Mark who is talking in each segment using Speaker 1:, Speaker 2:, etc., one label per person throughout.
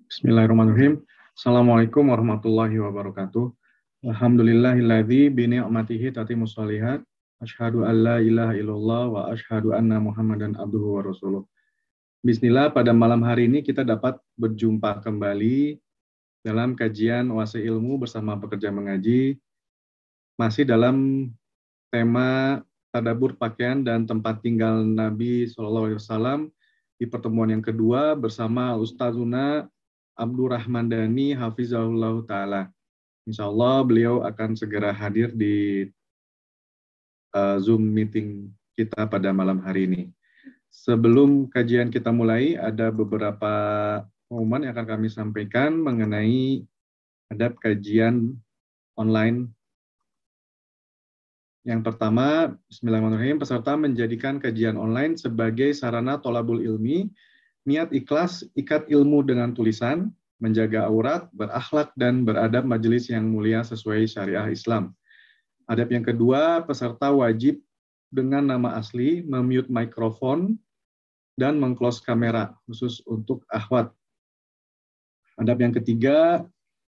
Speaker 1: Bismillahirrahmanirrahim. Assalamualaikum warahmatullahi wabarakatuh. Alhamdulillahilladzi bi ni'matihi tatimmus shalihat. Asyhadu an la ilaha illallah wa asyhadu anna Muhammadan abduhu wa rasuluh. Bismillah, pada malam hari ini kita dapat berjumpa kembali dalam kajian Oase Ilmu bersama pekerja mengaji, masih dalam tema tadabbur pakaian dan tempat tinggal Nabi SAW di pertemuan yang kedua bersama Ustazuna Abdurrahman Dhani Hafizahullah Ta'ala. Insya Allah beliau akan segera hadir di Zoom meeting kita pada malam hari ini. Sebelum kajian kita mulai, ada beberapa pengumuman yang akan kami sampaikan mengenai adab kajian online. Yang pertama, Bismillahirrahmanirrahim, peserta menjadikan kajian online sebagai sarana tolabul ilmi, niat ikhlas, ikat ilmu dengan tulisan, menjaga aurat, berakhlak, dan beradab majelis yang mulia sesuai syariah Islam. Adab yang kedua, peserta wajib dengan nama asli, memute mikrofon, dan meng-close kamera, khusus untuk akhwat. Adab yang ketiga,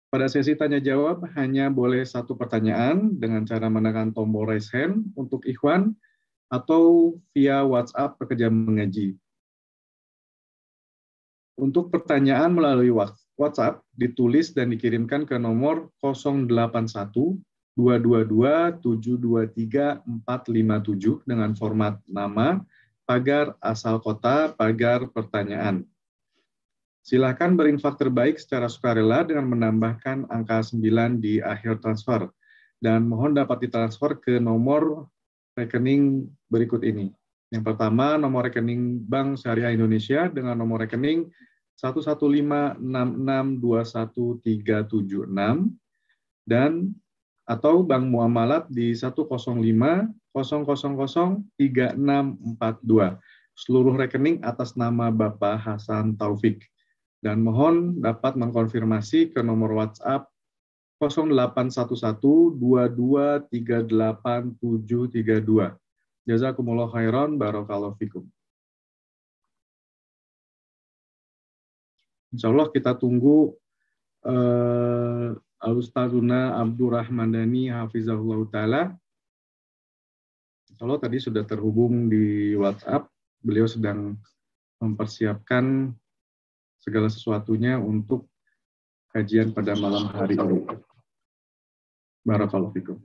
Speaker 1: pada sesi tanya-jawab hanya boleh satu pertanyaan dengan cara menekan tombol raise hand untuk ikhwan atau via WhatsApp pekerja mengaji. Untuk pertanyaan melalui WhatsApp, ditulis dan dikirimkan ke nomor 081 222 723 457 dengan format nama, pagar asal kota, pagar pertanyaan. Silakan berinfak terbaik secara sukarela dengan menambahkan angka 9 di akhir transfer. Dan mohon dapat ditransfer ke nomor rekening berikut ini. Yang pertama, nomor rekening Bank Syariah Indonesia dengan nomor rekening 115662137 dan atau Bank Muamalat di 10500003642. Seluruh rekening atas nama Bapak Hasan Taufik. Dan mohon dapat mengkonfirmasi ke nomor WhatsApp 081122387732. Jazakumullah khairan, barakallahu fikum. Insya Allah kita tunggu Al-Ustazuna Abdurrahman Dhani Hafizahullah Ta'ala. Insya Allah tadi sudah terhubung di WhatsApp. Beliau sedang mempersiapkan segala sesuatunya untuk kajian pada malam hari ini. Barakallahu fikum.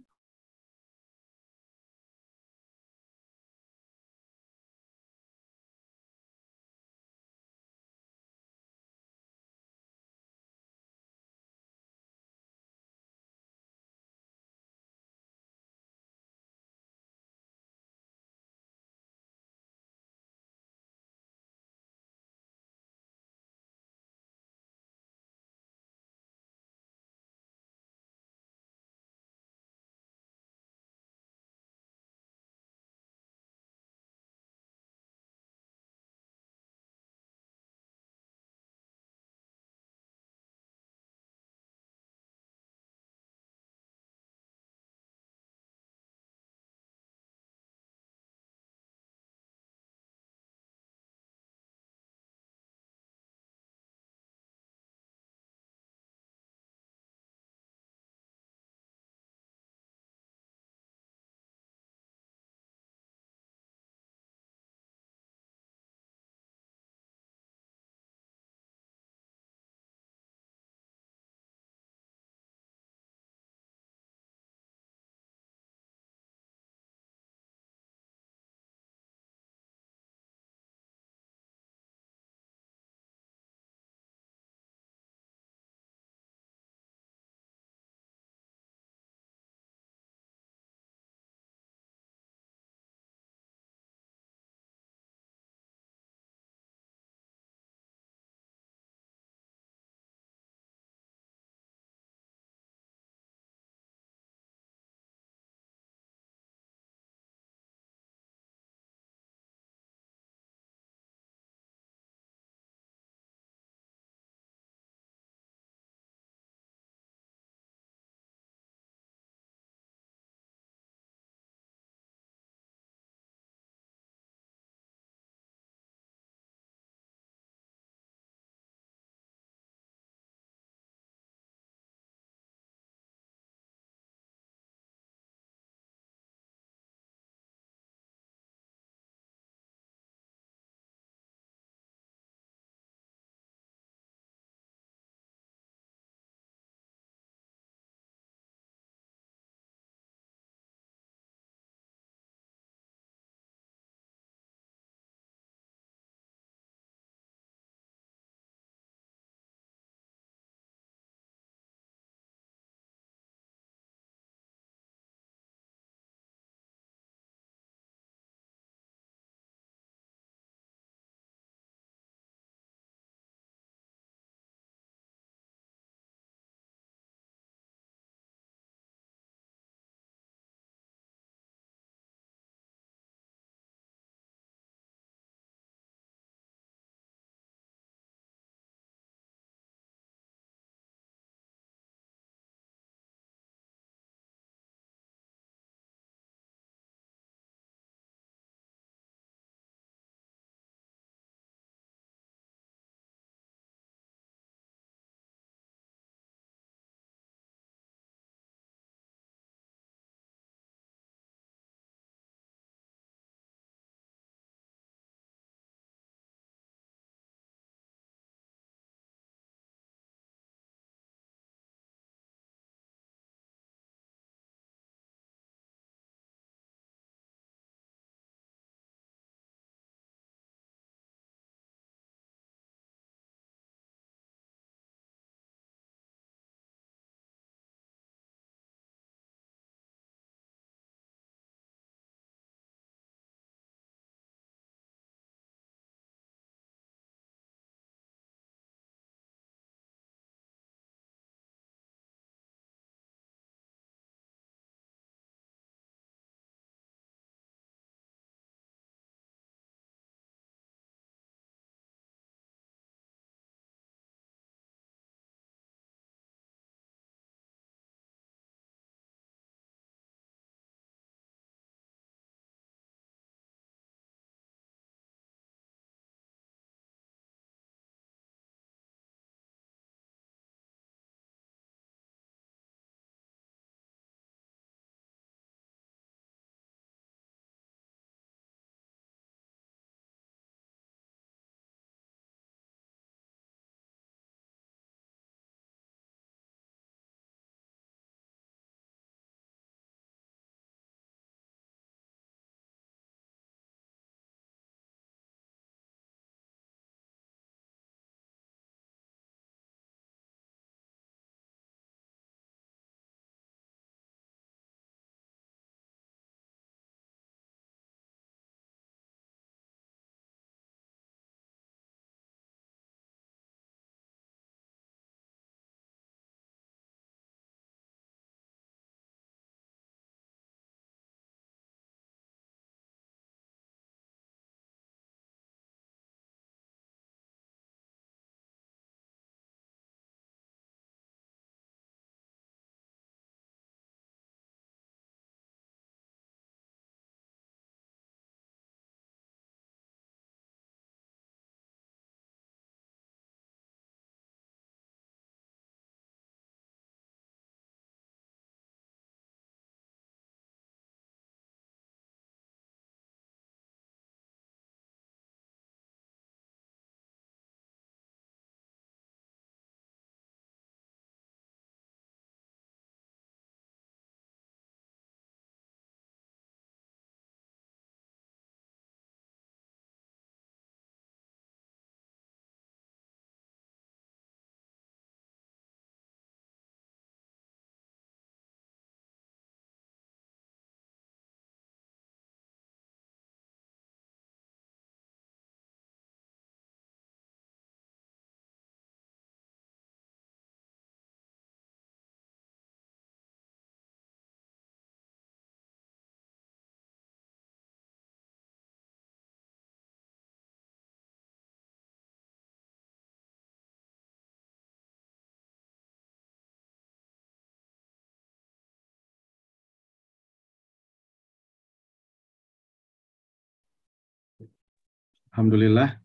Speaker 1: Alhamdulillah,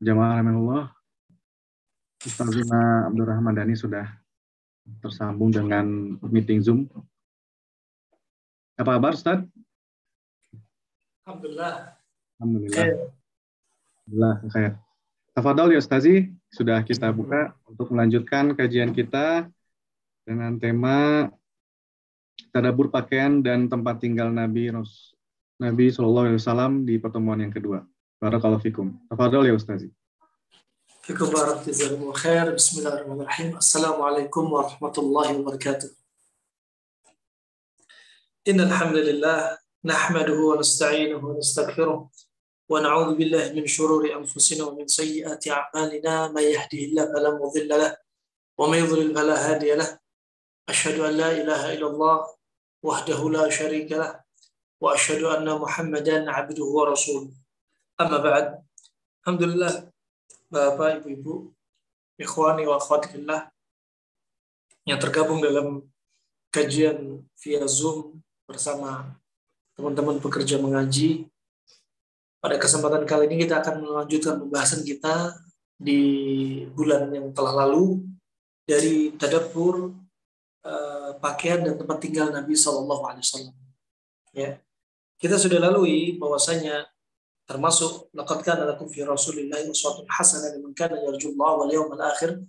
Speaker 1: jamaah rahimahullah, Ustazuna Abdurrahman Dhani sudah tersambung dengan meeting Zoom. Apa kabar, Ustaz?
Speaker 2: Alhamdulillah.
Speaker 1: Alhamdulillah. Alhamdulillah, khair. Tafadhol ya Ustazi, sudah kita buka untuk melanjutkan kajian kita dengan tema tadabbur pakaian dan tempat tinggal Nabi Shallallahu Alaihi Wasallam di pertemuan yang kedua. Barakallahu fikum. Tafadhol ya Ustazi.
Speaker 2: Fikum barakallahu khair. Bismillahirrahmanirrahim. Assalamualaikum warahmatullahi wabarakatuh. Innal hamdalillah nahmaduhu wa nasta'inuhu wa nastaghfiruh wa na'udzu billahi min shururi anfusina wa min sayyiati a'malina may yahdihillahu fala mudilla lahu wa may yudlil fala hadiya lahu. Asyhadu an la ilaha illallah wahdahu la syarika lahu wa asyhadu anna Muhammadan 'abduhu wa rasuluh. Amma ba'd. Alhamdulillah, Bapak, Ibu-ibu, ikhwani wa akhwati fillah yang tergabung dalam kajian via Zoom bersama teman-teman pekerja mengaji. Pada kesempatan kali ini kita akan melanjutkan pembahasan kita di bulan yang telah lalu dari tadabbur pakaian dan tempat tinggal Nabi Sallallahu Alaihi Wasallam. Ya, kita sudah lalui bahwasanya termasuk laqad kana lakum fi Rasulillahi uswatun hasanah liman kana yarjullaha wal yawmal akhir.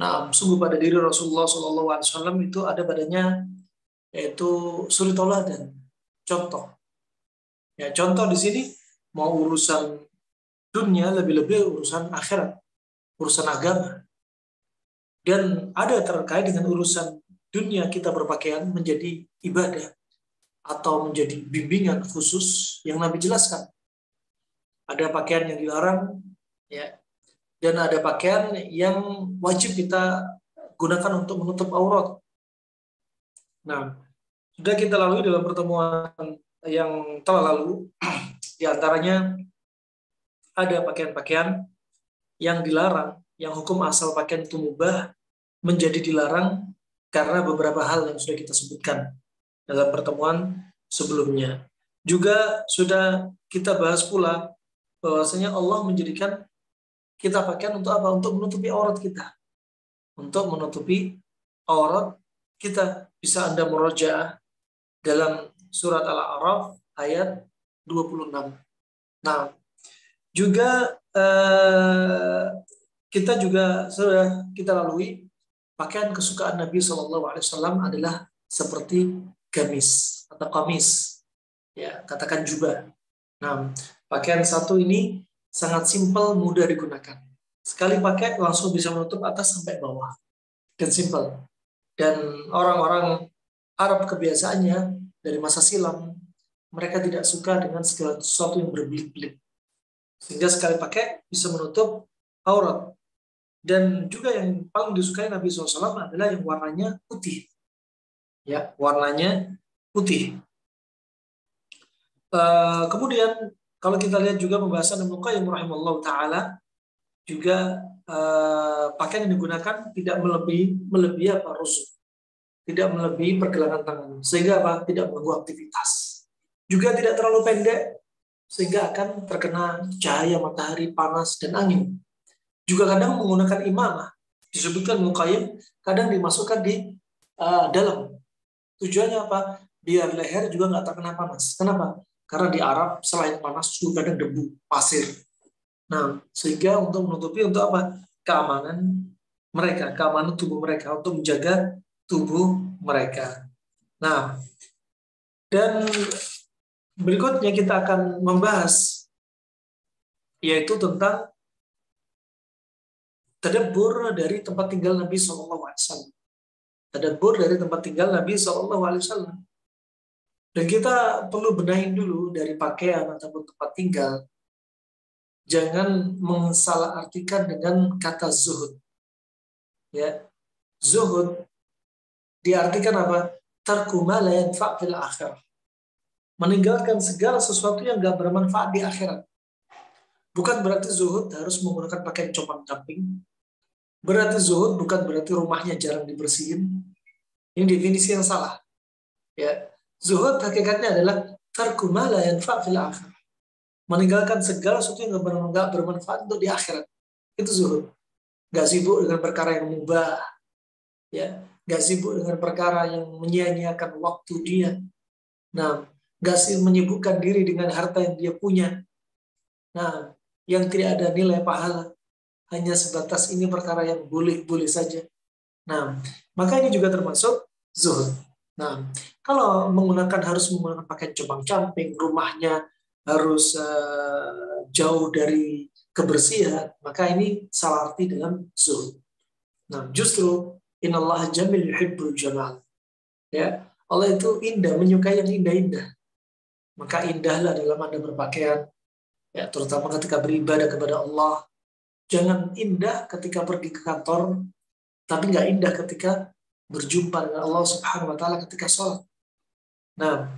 Speaker 2: Nah, sungguh pada diri Rasulullah Sallallahu Alaihi Wasallam itu ada padanya yaitu suri tauladan, contoh. Ya, contoh di sini mau urusan dunia, lebih-lebih urusan akhirat, urusan agama. Dan ada terkait dengan urusan dunia kita berpakaian menjadi ibadah atau menjadi bimbingan khusus yang Nabi jelaskan. Ada pakaian yang dilarang, ya, dan ada pakaian yang wajib kita gunakan untuk menutup aurat. Nah, sudah kita lalui dalam pertemuan yang telah lalu, di antaranya ada pakaian-pakaian yang dilarang, yang hukum asal pakaian itu mubah menjadi dilarang karena beberapa hal yang sudah kita sebutkan dalam pertemuan sebelumnya. Juga sudah kita bahas pula bahwasanya Allah menjadikan kita pakaian untuk apa? Untuk menutupi aurat kita. Untuk menutupi aurat kita. Bisa Anda murojaah dalam surat Al-A'raf ayat 26. Nah, juga kita juga sudah kita lalui pakaian kesukaan Nabi SAW adalah seperti gamis atau kamis. Ya, katakan jubah. Nah, pakaian satu ini sangat simpel, mudah digunakan. Sekali pakai langsung bisa menutup atas sampai bawah. Dan simpel. Dan orang-orang Arab kebiasaannya dari masa silam, mereka tidak suka dengan segala sesuatu yang berbelit-belit. Sehingga sekali pakai bisa menutup aurat. Dan juga yang paling disukai Nabi SAW adalah yang warnanya putih. Ya, warnanya putih. Kemudian kalau kita lihat juga pembahasan Ibnu Qayyim rahimahullah ta'ala, juga pakaian yang digunakan tidak melebihi apa rusuk, tidak melebihi pergelangan tangan, sehingga apa tidak mengganggu aktivitas. Juga tidak terlalu pendek sehingga akan terkena cahaya matahari, panas dan angin. Juga kadang menggunakan imamah, disebutkan Ibnu Qayyim kadang dimasukkan di dalam. Tujuannya apa? Biar leher juga nggak terkena panas. Kenapa? Karena di Arab selain panas juga kadang debu, pasir. Nah, sehingga untuk menutupi untuk apa? Keamanan mereka, keamanan tubuh mereka, untuk menjaga tubuh mereka. Nah, dan berikutnya kita akan membahas yaitu tentang tadabbur dari tempat tinggal Nabi SAW. Tadabbur dari tempat tinggal Nabi SAW. Dan kita perlu benahin dulu dari pakaian ataupun tempat tinggal. Jangan mensalahartikan dengan kata zuhud. Ya, zuhud diartikan apa? Tarku ma la yanfa' fil akhirah. Meninggalkan segala sesuatu yang gak bermanfaat di akhirat. Bukan berarti zuhud harus menggunakan pakaian compang-camping. Berarti zuhud bukan berarti rumahnya jarang dibersihin. Ini definisi yang salah. Ya. Zuhud hakikatnya adalah tarku ma la yanfa' fil akhirah. meninggalkan segala sesuatu yang nggak bermanfaat untuk di akhirat. Itu zuhud. Nggak sibuk dengan perkara yang mubah, ya, nggak sibuk dengan perkara yang menyia-nyiakan waktu dia. Nah, nggak sih menyibukkan diri dengan harta yang dia punya. Nah, yang tidak ada nilai pahala, hanya sebatas ini perkara yang boleh-boleh saja. Nah, maka ini juga termasuk zuhud. Nah, kalau harus menggunakan pakaian compang-camping, rumahnya harus jauh dari kebersihan, maka ini salah arti dalam zuhud. Nah, justru innallaha jamil yuhibbul jamal. Ya, Allah itu indah, menyukai yang indah-indah. Maka indahlah dalam Anda berpakaian, ya, terutama ketika beribadah kepada Allah. Jangan indah ketika pergi ke kantor, tapi nggak indah ketika berjumpa dengan Allah Subhanahu wa taala ketika sholat. Nah,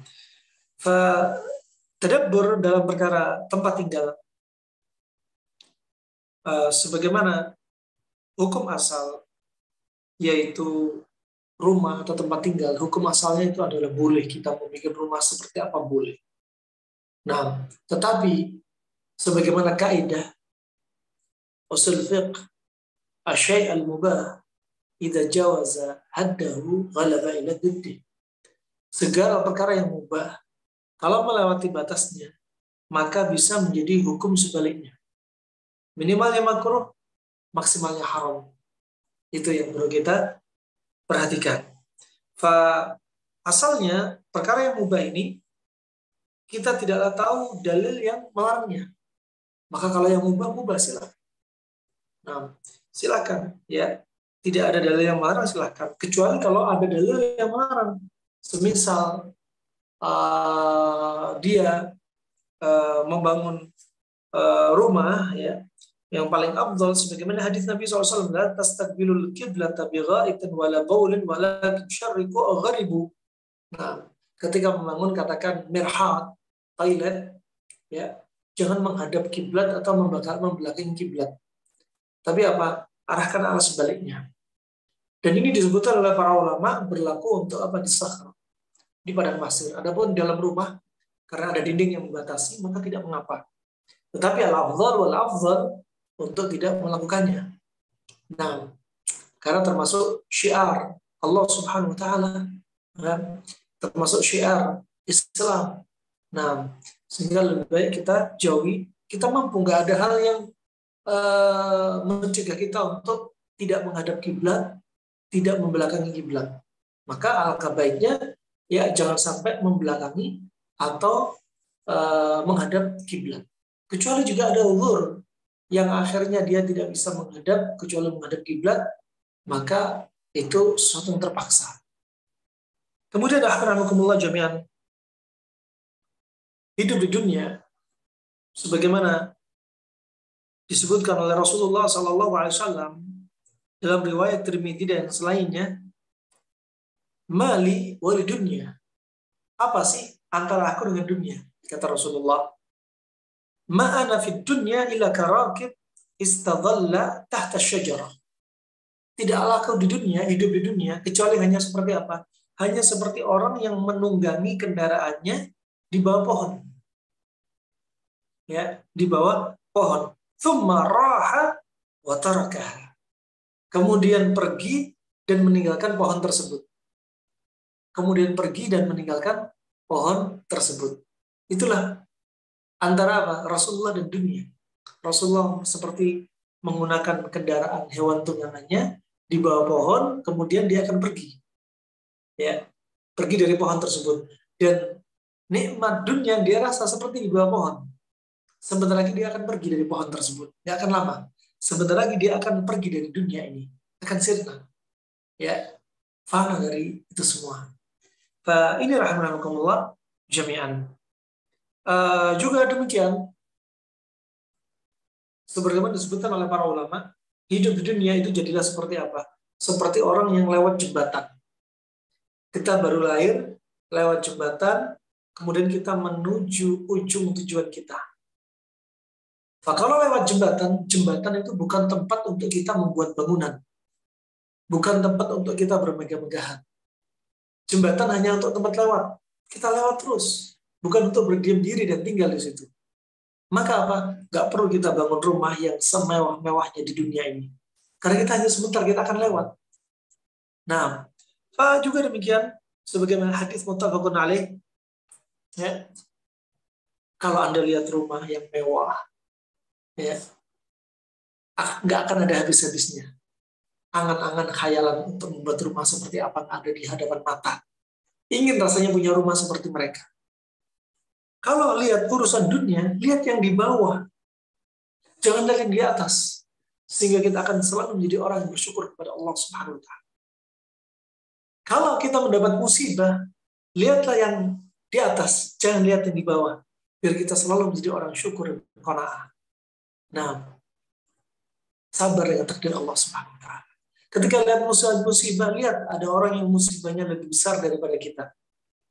Speaker 2: tadabbur dalam perkara tempat tinggal, sebagaimana hukum asal, yaitu rumah atau tempat tinggal, hukum asalnya itu adalah boleh kita membuat rumah seperti apa boleh. Nah, tetapi sebagaimana kaidah usul fiqh, asyai' al-mubah idza jawaza haddahu ghalaba ila diddi. Segala perkara yang mubah kalau melewati batasnya, maka bisa menjadi hukum sebaliknya. Minimalnya makruh, maksimalnya haram. Itu yang perlu kita perhatikan. Asalnya perkara yang mubah ini kita tidaklah tahu dalil yang melarangnya. Maka kalau yang mubah silakan. Nah, silakan ya. Tidak ada dalil yang melarang silakan. Kecuali kalau ada dalil yang melarang. Semisal dia membangun rumah, ya, yang paling afdal sebagaimana hadis Nabi SAW, la tastaqbilul qiblata bighaitin wala baulin walakin syarriqu aw gharibu. Nah, ketika membangun katakan mirhat, toilet, ya, jangan menghadap kiblat atau membelakangi kiblat. Tapi apa? Arahkan arah sebaliknya. Dan ini disebutkan oleh para ulama berlaku untuk apa? Di sakhra, di padang pasir. Adapun dalam rumah, karena ada dinding yang membatasi, maka tidak mengapa. Tetapi al-afdhal wal-afdhal untuk tidak melakukannya. Nah, karena termasuk syiar Allah Subhanahu wa taala, termasuk syiar Islam. Nah, sehingga lebih baik kita jauhi. Kita mampu, nggak ada hal yang mencegah kita untuk tidak menghadap kiblat, tidak membelakangi kiblat. Maka alangkah baiknya ya jangan sampai membelakangi atau menghadap kiblat. Kecuali juga ada uzur yang akhirnya dia tidak bisa menghadap kecuali menghadap kiblat, maka itu sesuatu yang terpaksa. Kemudian akhirnya jami'an, hidup di dunia sebagaimana disebutkan oleh Rasulullah SAW dalam riwayat Tirmidzi dan selainnya, mali wali dunia. Apa sih antara aku dengan dunia? Kata Rasulullah, ma'ana fid dunya illa karakib istadalla tahta syajarah. Tidaklah aku di dunia, hidup di dunia, kecuali hanya seperti apa? Hanya seperti orang yang menunggangi kendaraannya di bawah pohon. Ya, di bawah pohon. Thumma raha wa tarakaha. Kemudian pergi dan meninggalkan pohon tersebut. Kemudian pergi dan meninggalkan pohon tersebut. Itulah antara apa? Rasulullah dan dunia. Rasulullah seperti menggunakan kendaraan hewan tunggangannya di bawah pohon, kemudian dia akan pergi. Ya, pergi dari pohon tersebut. Dan nikmat dunia dia rasa seperti di bawah pohon. Sebentar lagi dia akan pergi dari pohon tersebut. Dia akan lama. Sebentar lagi dia akan pergi dari dunia ini. Akan sirna. Ya, fana dari itu semua. Ini rahimahumullah jami'an. Juga demikian, sebagaimana disebutkan oleh para ulama, hidup di dunia itu jadilah seperti apa? Seperti orang yang lewat jembatan. Kita baru lahir, lewat jembatan, kemudian kita menuju ujung tujuan kita. Nah, kalau lewat jembatan itu bukan tempat untuk kita membuat bangunan. Bukan tempat untuk kita bermegah-megahan. Jembatan hanya untuk tempat lewat. Kita lewat terus. Bukan untuk berdiam diri dan tinggal di situ. Maka apa? Nggak perlu kita bangun rumah yang semewah-mewahnya di dunia ini. Karena kita hanya sebentar, kita akan lewat. Nah, juga demikian, sebagaimana hadis muttafaqun alaih, ya, kalau Anda lihat rumah yang mewah, ya, nggak akan ada habis-habisnya. Angan-angan khayalan untuk membuat rumah seperti apa yang ada di hadapan mata. Ingin rasanya punya rumah seperti mereka. Kalau lihat urusan dunia, lihat yang di bawah. Jangan lihat yang di atas. Sehingga kita akan selalu menjadi orang yang bersyukur kepada Allah Subhanahu wa Ta'ala. Kalau kita mendapat musibah, lihatlah yang di atas, jangan lihat yang di bawah. Biar kita selalu menjadi orang syukur dan qanaah. Nah, sabar dengan takdir Allah Subhanahu wa Ta'ala. Ketika lihat musibah, lihat ada orang yang musibahnya lebih besar daripada kita.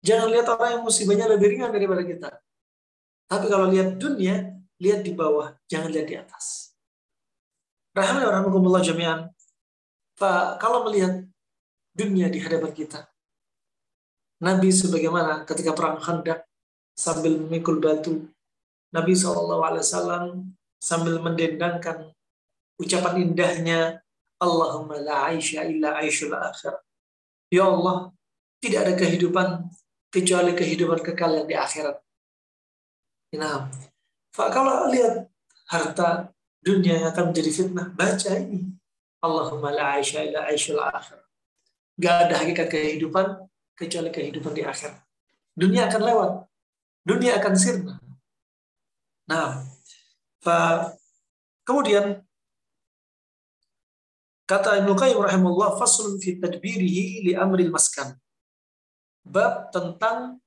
Speaker 2: Jangan lihat orang yang musibahnya lebih ringan daripada kita. Tapi kalau lihat dunia, lihat di bawah, jangan lihat di atas. Rahimani wa rahimakumullah jami'an. Kalau melihat dunia di hadapan kita, Nabi sebagaimana ketika perang Khandaq sambil memikul batu, Nabi SAW sambil mendendangkan ucapan indahnya, Allahumma la aisha illa aishul akhir. Ya Allah, tidak ada kehidupan kecuali kehidupan kekal yang di akhirat. Nah, kalau lihat harta dunia yang akan menjadi fitnah, baca ini. Allahumma la aisha illa aishul akhir. Gak ada hakikat kehidupan kecuali kehidupan di akhirat. Dunia akan lewat. Dunia akan sirna. Nah, kemudian kata Ibnu Qayyim rahimahullah, faslun fi tadbirihi li amril maskan. Bab tentang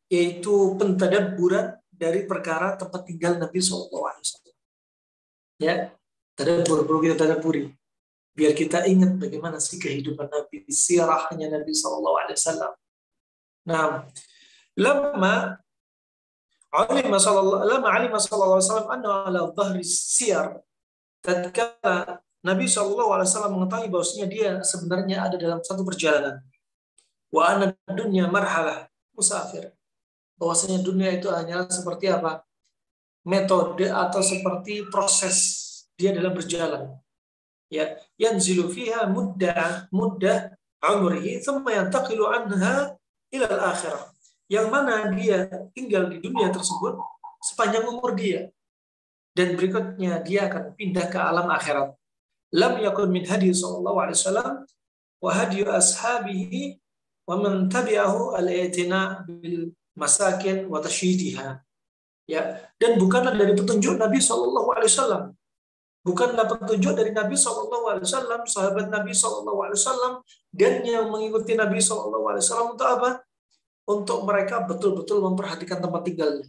Speaker 2: yaitu pentadabburan dari perkara tempat tinggal Nabi SAW. Ya, tadabbur, perlu kita tadabburi. Biar kita ingat bagaimana sih kehidupan Nabi, sirahnya Nabi SAW. Nah, lama alima sallallahu alaihi wasallam anna ala dhahri siyar. Tatkala Nabi SAW mengetahui bahwasanya dia sebenarnya ada dalam satu perjalanan. Wa anna dunya marhalah musafir. Bahwasanya dunia itu hanyalah seperti apa? Metode atau seperti proses dia dalam berjalan. Ya, yanzilu fiha muddah umrihi thumma yantaqilu anha ila al-akhirah. Yang mana dia tinggal di dunia tersebut sepanjang umur dia. Dan berikutnya dia akan pindah ke alam akhirat. Lam yakun min hadi sallallahu alaihi wasallam wa hadi ashabihi wa man tabi'ahu al-i'tina bil masakin wa tasyidiha. Ya, dan bukanlah dari petunjuk Nabi sallallahu alaihi wasallam. Bukanlah petunjuk dari Nabi sallallahu alaihi wasallam, sahabat Nabi sallallahu alaihi wasallam dan yang mengikuti Nabi sallallahu alaihi wasallam untuk apa? Untuk mereka betul-betul memperhatikan tempat tinggalnya.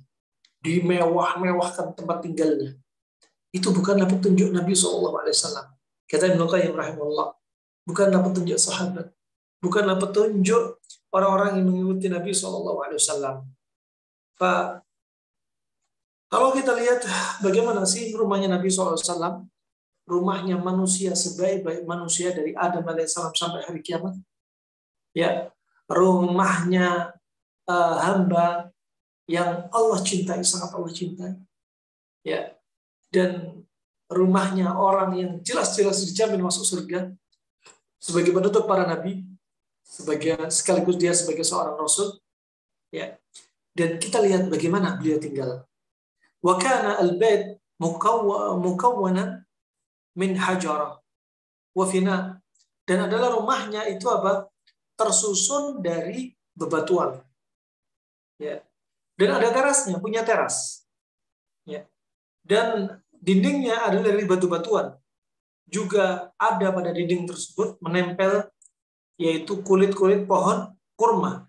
Speaker 2: Dimewah-mewahkan tempat tinggalnya. Itu bukanlah petunjuk Nabi SAW. Kata Ibnu Qayyim rahimahullah, bukanlah petunjuk sahabat, bukanlah petunjuk orang-orang yang mengikuti Nabi SAW. Kalau kita lihat bagaimana sih rumahnya Nabi SAW, rumahnya manusia sebaik-baik manusia dari Adam alaihissalam sampai hari kiamat. Ya, rumahnya hamba yang Allah cintai, sangat Allah cintai. Ya. Dan rumahnya orang yang jelas-jelas dijamin masuk surga sebagai penutup para nabi, sekaligus dia sebagai seorang rasul. Ya. Dan kita lihat bagaimana beliau tinggal. Wa kana al-bait mukawwanan min hajarah wa fina. Dan adalah rumahnya itu apa? Tersusun dari bebatuan. Ya. Dan ada terasnya, punya teras. Ya. Dan dindingnya adalah dari batu-batuan. Juga ada pada dinding tersebut menempel yaitu kulit-kulit pohon kurma.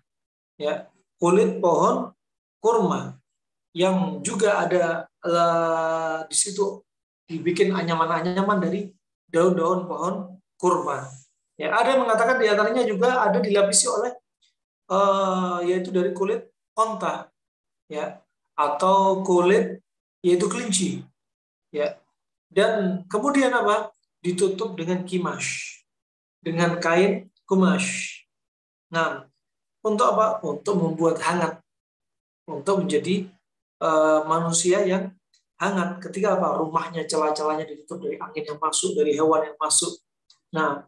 Speaker 2: Ya, kulit pohon kurma yang juga ada di situ dibikin anyaman-anyaman dari daun-daun pohon kurma. Ya, ada yang mengatakan di antaranya juga ada dilapisi oleh yaitu dari kulit onta. Ya, atau kulit yaitu kelinci, ya. Dan kemudian apa? Ditutup dengan kimash, dengan kain kumash. Nah, untuk apa? Untuk membuat hangat, untuk menjadi manusia yang hangat ketika apa? Rumahnya celah-celahnya ditutup dari angin yang masuk, dari hewan yang masuk. Nah,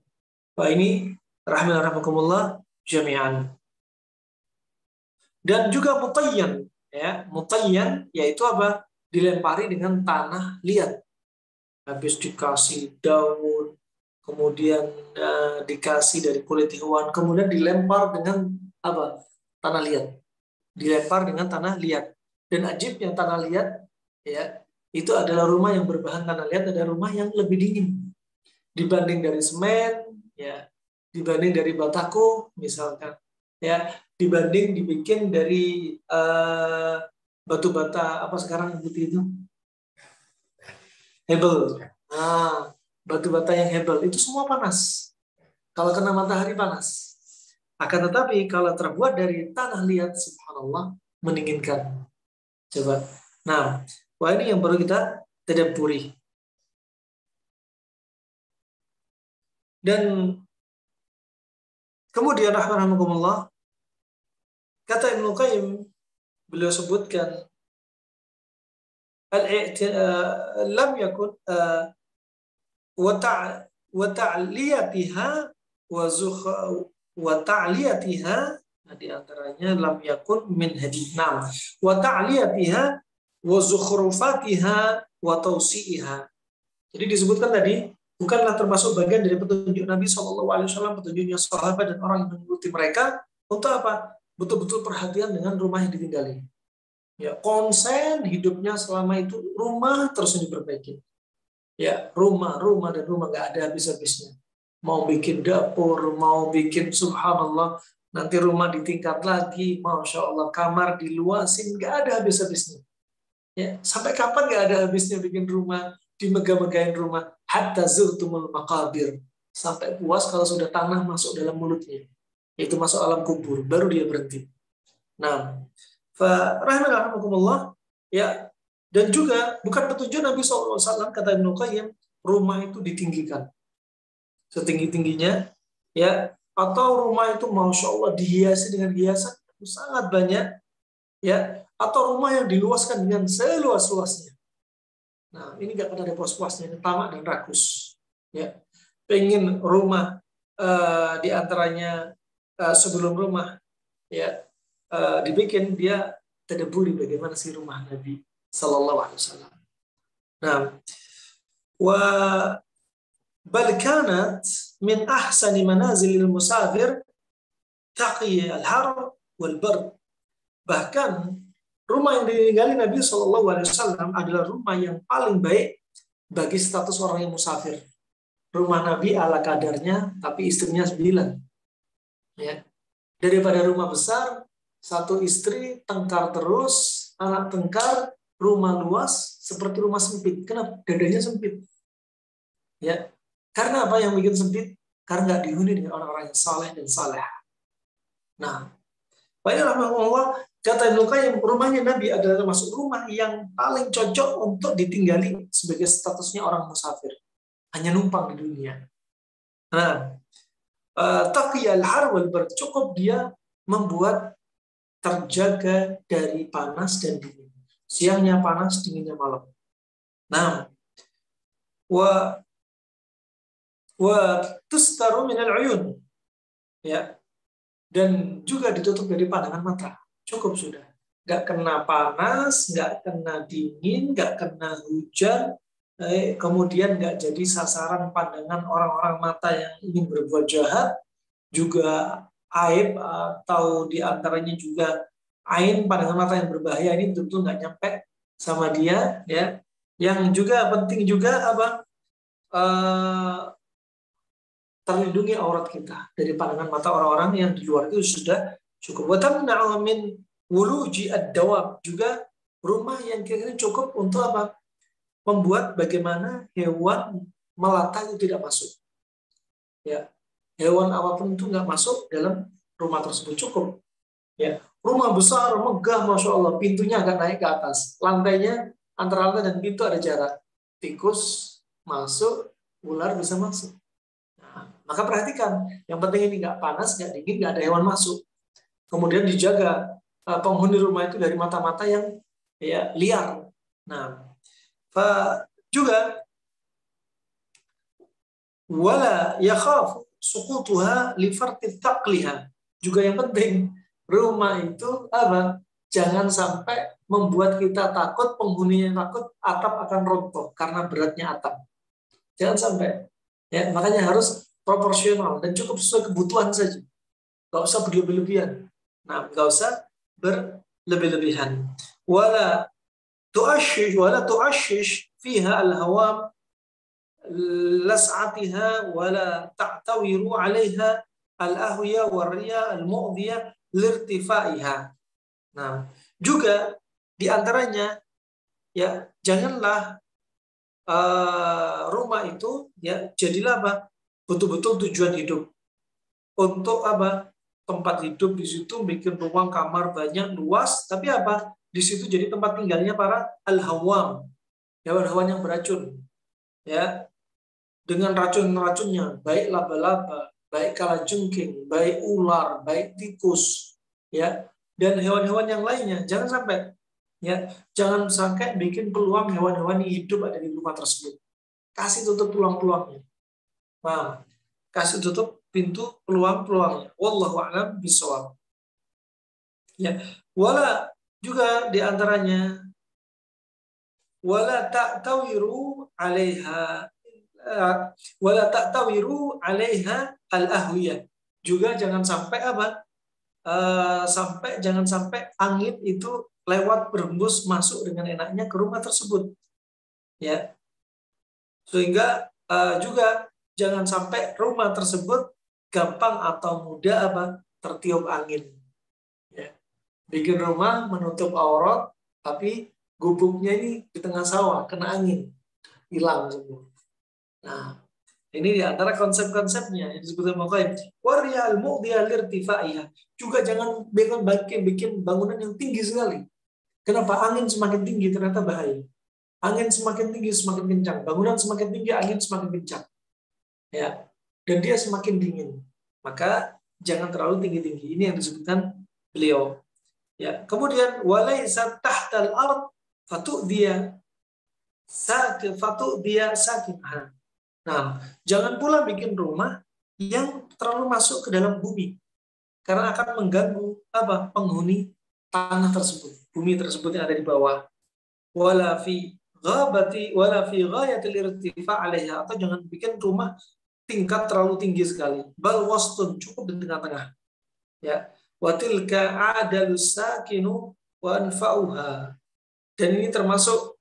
Speaker 2: ini rahimahumullah jami'an. Dan juga mutayyan, ya, mutayyan yaitu apa? Dilempari dengan tanah liat. Habis dikasih daun, kemudian dikasih dari kulit hewan, kemudian dilempar dengan apa? Tanah liat. Dilempar dengan tanah liat. Dan ajibnya tanah liat, ya, itu adalah rumah yang berbahan tanah liat, ada rumah yang lebih dingin dibanding dari semen, ya, dibanding dari bataku misalkan, ya, dibanding dibikin dari batu bata apa sekarang itu hebel. Nah, batu bata yang hebel itu semua panas. Kalau kena matahari panas. Akan tetapi kalau terbuat dari tanah liat, subhanallah, mendinginkan. Coba. Nah, wah ini yang perlu kita tadabburi. Dan kemudian rahimahumullah, kata Ibnu Qayyim, beliau sebutkan lam yakun wa ta'liyatiha wa ta'liyatiha, di antaranya lam yakun min hadinam wa ta'liyatiha wa zukhrufatiha wa tawsi'iha. Jadi disebutkan tadi bukanlah termasuk bagian dari petunjuk Nabi SAW, petunjuknya sahabat dan orang yang mengikuti mereka untuk apa? Betul-betul perhatian dengan rumah yang ditinggali. Ya, konsen hidupnya selama itu rumah terus diperbaiki. Ya, rumah dan rumah nggak ada habis-habisnya. Mau bikin dapur, mau bikin subhanallah, nanti rumah ditingkat lagi, masya Allah, kamar diluasin, nggak ada habis-habisnya. Ya, sampai kapan nggak ada habisnya bikin rumah, dimegah-megahin rumah, hatta zurtumul maqabir, sampai puas kalau sudah tanah masuk dalam mulutnya, itu masuk alam kubur, baru dia berhenti. Nah, rahimahumullah, ya, dan juga bukan petunjuk Nabi SAW, kata Ibnu Qayyim, rumah itu ditinggikan setinggi-tingginya, ya, atau rumah itu masya Allah dihiasi dengan hiasan sangat banyak, ya, atau rumah yang diluaskan dengan seluas-luasnya. Nah, ini nggak pernah ada puas-puasnya, tamak dan rakus, ya. Pengen rumah di antaranya sebelum rumah, ya, dibikin, dia tadabburi bagaimana sih rumah Nabi Sallallahu Alaihi Wasallam. Nah, wa bal kanat min ahsani manazilil musafir taqi al-har wal bard. Bahkan rumah yang ditinggali Nabi Sallallahu Alaihi Wasallam adalah rumah yang paling baik bagi status orang yang musafir. Rumah Nabi ala kadarnya, tapi istrinya 9. Ya. Daripada rumah besar, satu istri, tengkar terus, anak tengkar, rumah luas, seperti rumah sempit. Kenapa? Dadanya sempit. Ya, karena apa yang bikin sempit? Karena nggak dihuni dengan orang-orang yang saleh dan saleh. Nah, rahimahullah, kata Ibnu Qayyim, rumahnya Nabi adalah termasuk rumah yang paling cocok untuk ditinggali sebagai statusnya orang musafir. Hanya numpang di dunia. Nah, taqiyal har wal bard, cukup dia membuat terjaga dari panas dan dingin. Siangnya panas, dinginnya malam. Nah, wa tustaru minal uyun, ya, dan juga ditutup dari pandangan mata. Cukup sudah. Nggak kena panas, nggak kena dingin, nggak kena hujan, kemudian nggak jadi sasaran pandangan orang-orang mata yang ingin berbuat jahat, juga aib atau diantaranya juga ain, pandangan mata yang berbahaya, ini tentu nggak nyampe sama dia, ya. Yang juga penting juga apa, terlindungi aurat kita dari pandangan mata orang-orang yang di luar itu sudah cukup. Wa tamna'u min wuluji ad-dawab, juga rumah yang kira-kira cukup untuk apa? Membuat bagaimana hewan melata itu tidak masuk. Ya, hewan apapun itu nggak masuk dalam rumah tersebut, cukup. Ya, rumah besar, megah, masya Allah, pintunya agak naik ke atas, lantainya antara lantai dan pintu ada jarak, tikus masuk, ular bisa masuk. Nah, maka perhatikan, yang penting ini nggak panas, nggak dingin, nggak ada hewan masuk. Kemudian dijaga penghuni rumah itu dari mata-mata yang ya liar. Nah, juga wala yakhaf suqutuha li farti taqliha. Juga yang penting, rumah itu apa? Jangan sampai membuat kita takut, penghuninya takut, atap akan runtuh karena beratnya atap. Jangan sampai. Ya, makanya harus proporsional dan cukup sesuai kebutuhan saja. Gak usah berlebih-lebihan. Nah, gak usah berlebih-lebihan. Wala tu'ashish fiha al-hawam las'atiha wala ta'tawiru 'alaiha al-ahwiya war-riya al-mu'dhiya lirtifaiha. Nah, juga di antaranya ya janganlah rumah itu ya jadilah apa? Betul-betul tujuan hidup. Untuk apa? Tempat hidup di situ bikin ruang kamar banyak luas, tapi apa? Di situ jadi tempat tinggalnya para al-hawam, hewan-hewan yang beracun. Ya, dengan racun-racunnya, baik laba-laba, baik kalajengking, baik ular, baik tikus, ya, dan hewan-hewan yang lainnya. Jangan sampai, ya, jangan sampai bikin peluang hewan-hewan hidup ada di rumah tersebut. Kasih tutup peluang-peluangnya. Paham? Kasih tutup pintu peluang-peluangnya. Wallahu a'lam bishawab. Ya, wala juga diantaranya wala ta'tawiru 'alaiha wala ta'tawiru 'alaiha al-ahwiyah. Juga jangan sampai apa? Jangan sampai angin itu lewat berembus masuk dengan enaknya ke rumah tersebut. Ya. Sehingga juga jangan sampai rumah tersebut gampang atau mudah apa? Tertiup angin. Ya. Bikin rumah menutup aurat, tapi gubuknya ini di tengah sawah, kena angin, hilang semua. Nah, ini di antara konsep-konsepnya yang disebut Muqayyim. Waryal mu'dhiya lirtifaiha. Juga jangan bikin bangunan yang tinggi sekali. Kenapa? Angin semakin tinggi ternyata bahaya. Angin semakin tinggi semakin kencang. Bangunan semakin tinggi, angin semakin kencang. Ya. Dan dia semakin dingin. Maka jangan terlalu tinggi-tinggi. Ini yang disebutkan beliau. Ya. Kemudian walaisa tahtal ard fatu'diya sakinah. Nah, jangan pula bikin rumah yang terlalu masuk ke dalam bumi, karena akan mengganggu apa? Penghuni tanah tersebut, bumi tersebut yang ada di bawah. Wala fi ghayatil irtifa 'alaiha, atau jangan bikin rumah tingkat terlalu tinggi sekali. Bal wastun, cukup di tengah-tengah. Ya. Wa tilka adalus sakinu wa anfa'uha. Dan ini termasuk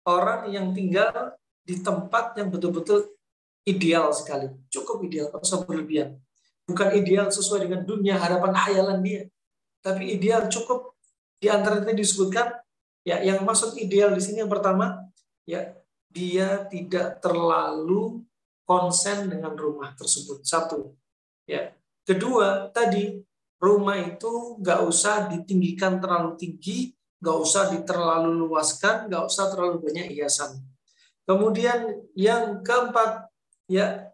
Speaker 2: orang yang tinggal di tempat yang betul-betul ideal sekali, cukup ideal, tak usah berlebihan. Bukan ideal sesuai dengan dunia harapan khayalan dia, tapi ideal cukup. Di antara itu disebutkan, ya, yang maksud ideal di sini yang pertama, ya, dia tidak terlalu konsen dengan rumah tersebut. Satu, ya. Kedua, tadi rumah itu nggak usah ditinggikan terlalu tinggi, nggak usah terlalu luaskan, nggak usah terlalu banyak hiasan. Kemudian yang keempat, ya,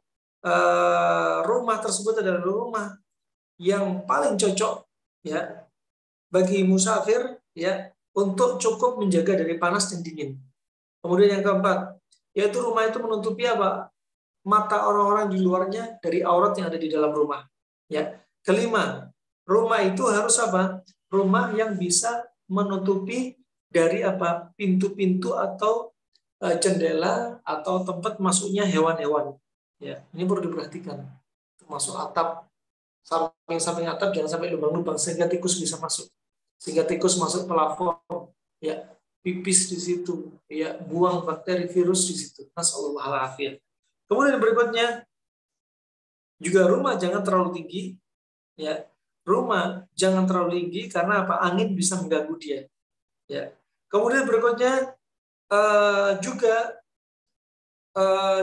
Speaker 2: rumah tersebut adalah rumah yang paling cocok, ya, bagi musafir, ya, untuk cukup menjaga dari panas dan dingin. Kemudian yang keempat, yaitu rumah itu menutupi apa? Mata orang-orang di luarnya dari aurat yang ada di dalam rumah. Ya. Kelima, rumah itu harus apa? Rumah yang bisa menutupi dari apa? Pintu-pintu atau jendela atau tempat masuknya hewan-hewan. Ya, ini perlu diperhatikan. Termasuk atap, samping atap jangan sampai lubang-lubang sehingga tikus bisa masuk. Sehingga tikus masuk pelafon, ya, pipis di situ, ya, buang bakteri virus di situ. Nasallallahu alaihi. Kemudian berikutnya juga rumah jangan terlalu tinggi, ya. Rumah jangan terlalu tinggi karena apa? Angin bisa mengganggu dia. Ya. Kemudian berikutnya juga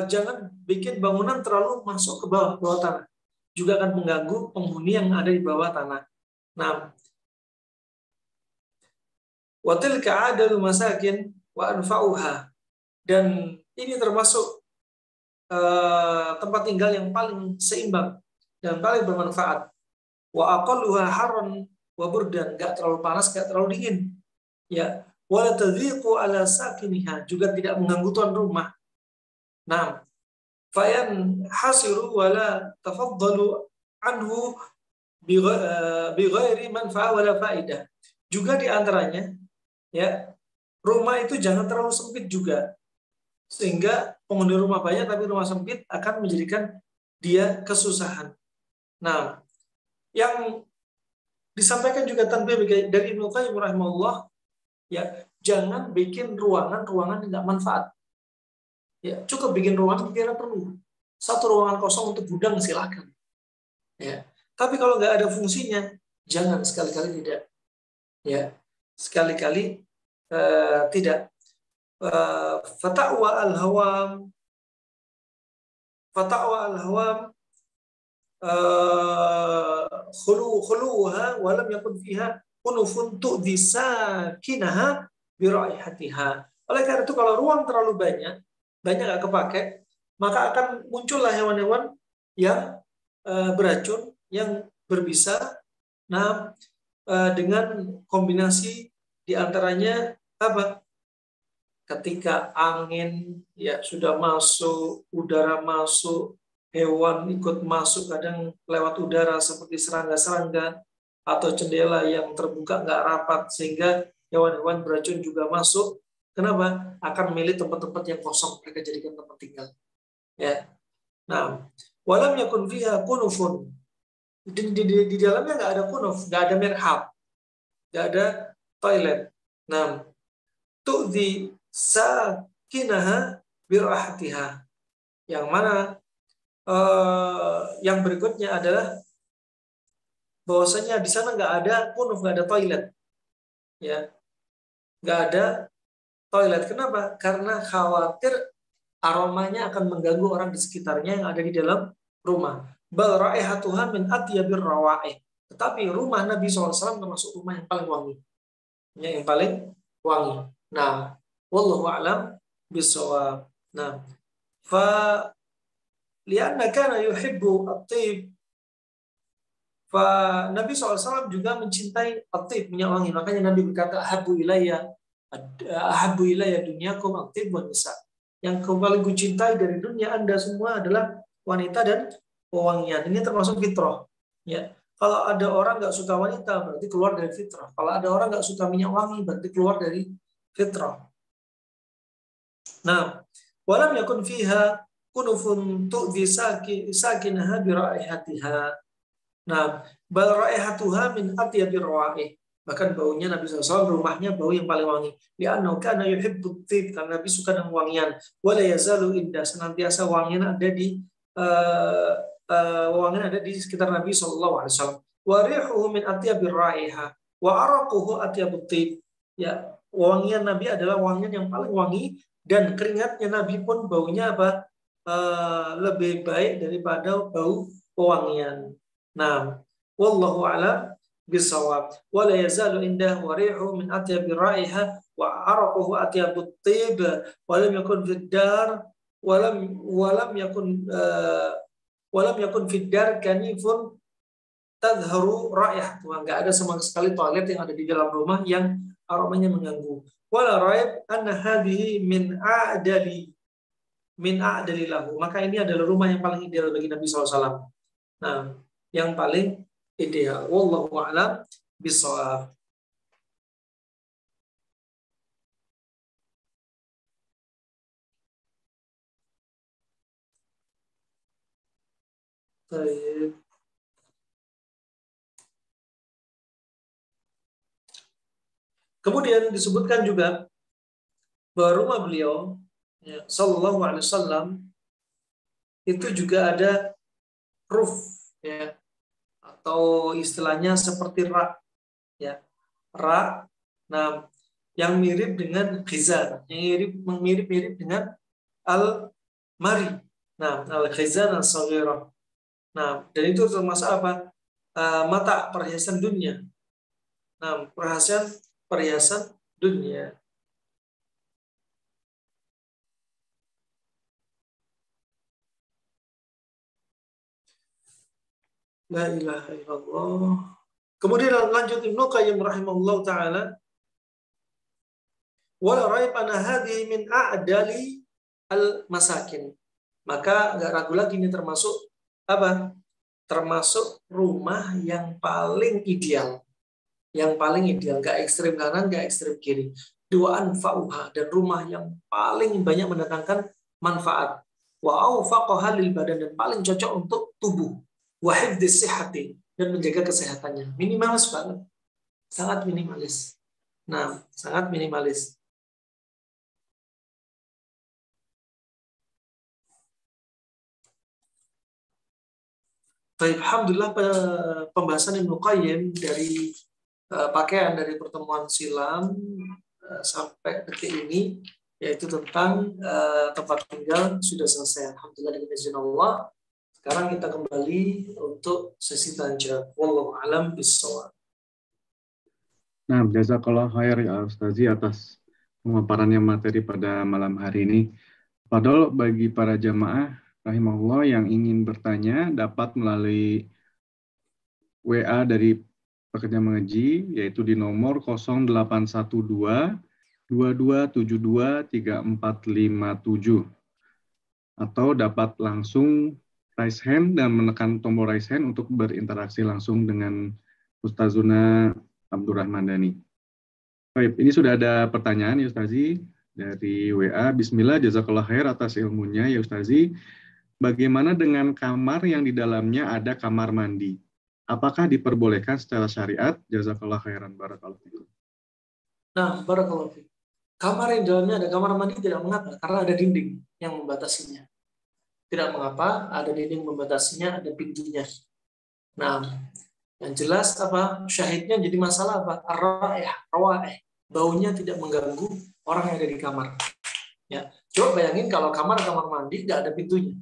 Speaker 2: jangan bikin bangunan terlalu masuk ke bawah tanah. Juga akan mengganggu penghuni yang ada di bawah tanah. Nah, wa tilka adalu masakin wa anfa'uha. Dan ini termasuk tempat tinggal yang paling seimbang dan paling bermanfaat. Wa aqalluha harran wa burdan, enggak terlalu panas, enggak terlalu dingin. Ya, wala tadhiqu ala sakiniha, juga tidak mengganggu tuan rumah. Nah, fayan hasiru wala tafaddalu anhu bighairi manfa'a wala faidah. Juga di antaranya, ya, rumah itu jangan terlalu sempit juga, sehingga penghuni rumah banyak tapi rumah sempit akan menjadikan dia kesusahan. Nah, yang disampaikan juga tanbih dari Ibnu Qayyim rahimahullah, ya, jangan bikin ruangan-ruangan yang tidak manfaat. Ya, cukup bikin ruangan kira perlu. Satu ruangan kosong untuk gudang silakan. Ya. Tapi kalau nggak ada fungsinya, jangan, sekali-kali tidak. Ya, sekali-kali tidak. Fatwa al-hawam, khuluha wa lam yakun fiha unufun tu'di sakinaha bi raihatiha. Oleh karena itu, kalau ruang terlalu banyak nggak kepake, maka akan muncullah hewan-hewan yang beracun, yang berbisa. Nah, dengan kombinasi diantaranya apa? Ketika angin ya sudah masuk, udara masuk, hewan ikut masuk, kadang lewat udara seperti serangga-serangga atau jendela yang terbuka nggak rapat, sehingga hewan-hewan beracun juga masuk. Kenapa? Akan memilih tempat-tempat yang kosong, mereka jadikan tempat tinggal. Ya. Nah, walam yakun fiha kunufun. Di dalamnya nggak ada kunuf, nggak ada mirhab, nggak ada toilet. Nah, tu'di sakinaha birahatiha. Yang mana yang berikutnya adalah bahwasanya di sana nggak ada kunuf, nggak ada toilet, ya, nggak ada toilet. Kenapa? Karena khawatir aromanya akan mengganggu orang di sekitarnya yang ada di dalam rumah. Bal raihatuha min atyabir rawaih. Tetapi rumah Nabi SAW termasuk rumah yang paling wangi, yang paling wangi. Nah, wallahu a'lam bishawab. Nah, fa lianna kana yuhibbu at-tib, fa Nabi SAW juga mencintai at-tib, minyak wangi. Makanya Nabi berkata, ahabbu ilayya dunyakum at-tib wan nisa. Yang paling kucintai dari dunia Anda semua adalah wanita dan pewangian. Ini termasuk fitrah. Ya. Kalau ada orang nggak suka wanita, berarti keluar dari fitrah. Kalau ada orang nggak suka minyak wangi, berarti keluar dari fitrah. Nah, walam yakun fiha kunufun tu'dhi sakinaha bi raihatiha. Nah, bal raihatuha min atyabir rawaih. Bahkan baunya Nabi SAW, rumahnya bau yang paling wangi. Li'annahu kana yuhibbut tib, karena Nabi suka dengan wangian. Wala yazalu indah, senantiasa wangian ada di wangian ada di sekitar Nabi SAW. Wa rihuhu min atyabir raiha wa araquhu atyabut tib. Ya, wangian Nabi adalah wangian yang paling wangi, dan keringatnya Nabi pun baunya apa? Lebih baik daripada bau pewangian. Nah, wallahu a'lam bisawab. Wa la yazalu indah wa rihu min atyabi raiha wa araquhu atyabut tib wa lam yakun fid dar walam yakun fid dar kanifun tadharu raih. Enggak ada sama sekali toilet yang ada di dalam rumah yang aromanya mengganggu. Wala raib anna hadhihi min a'dali lahu. Maka ini adalah rumah yang paling ideal bagi Nabi SAW. Nah, yang paling ideal. Wallahu a'lam bishawab. Kemudian disebutkan juga bahwa rumah beliau, ya, Sallallahu Alaihi Wasallam, itu juga ada roof, ya, atau istilahnya seperti rak, ya, rak. Nah, yang mirip dengan khizan, yang mirip dengan al-mari. Nah, al-khizan al-saghirah. Nah, dan itu termasuk apa? Mata perhiasan dunia. Nah, perhiasan dunia. La ilaha illallah. Kemudian lanjut Ibnu Qayyim rahimahullah taala, wala raib anna hadhihi min a'dali al-masakin. Maka nggak ragu lagi ini termasuk apa? Termasuk rumah yang paling ideal. Yang paling ideal, nggak ekstrem kanan, nggak ekstrem kiri. Dua anfa'uha, dan rumah yang paling banyak mendatangkan manfaat. Wa awfaqaha lil badan, dan paling cocok untuk tubuh. Wa hifdhis sihhati, dan menjaga kesehatannya. Minimalis banget. Sangat minimalis. Nah, sangat minimalis. Baik, alhamdulillah pembahasan Ibnu Qayyim dari pakaian dari pertemuan silam sampai detik ini, yaitu tentang tempat tinggal, sudah selesai. Alhamdulillah dengan izin Allah. Sekarang kita kembali untuk sesi tanya jawab. Wallahu a'lam bishawab.
Speaker 1: Nah, jazakallah khair ya Ustazi atas pemaparannya materi pada malam hari ini. Padahal bagi para jamaah rahimahullah yang ingin bertanya dapat melalui WA dari pekerja mengaji, yaitu di nomor 0812 2272 3457, atau dapat langsung raise hand dan menekan tombol raise hand untuk berinteraksi langsung dengan Ustazuna Abdurrahman Dhani. Baik, ini sudah ada pertanyaan ya Ustazi dari WA. Bismillah, jazakallah khair atas ilmunya ya Ustazi. Bagaimana dengan kamar yang di dalamnya ada kamar mandi? Apakah diperbolehkan secara syariat? Jazakallah khairan, barakallahu fikum.
Speaker 2: Nah, barakallahu fikum. Kamar yang di dalamnya ada kamar mandi tidak mengapa, karena ada dinding yang membatasinya. Tidak mengapa, ada dinding membatasinya, ada pintunya. Nah, yang jelas apa? Syahidnya jadi masalah apa? Ar-ra'ih, baunya tidak mengganggu orang yang ada di kamar. Ya, coba bayangin kalau kamar mandi nggak ada pintunya,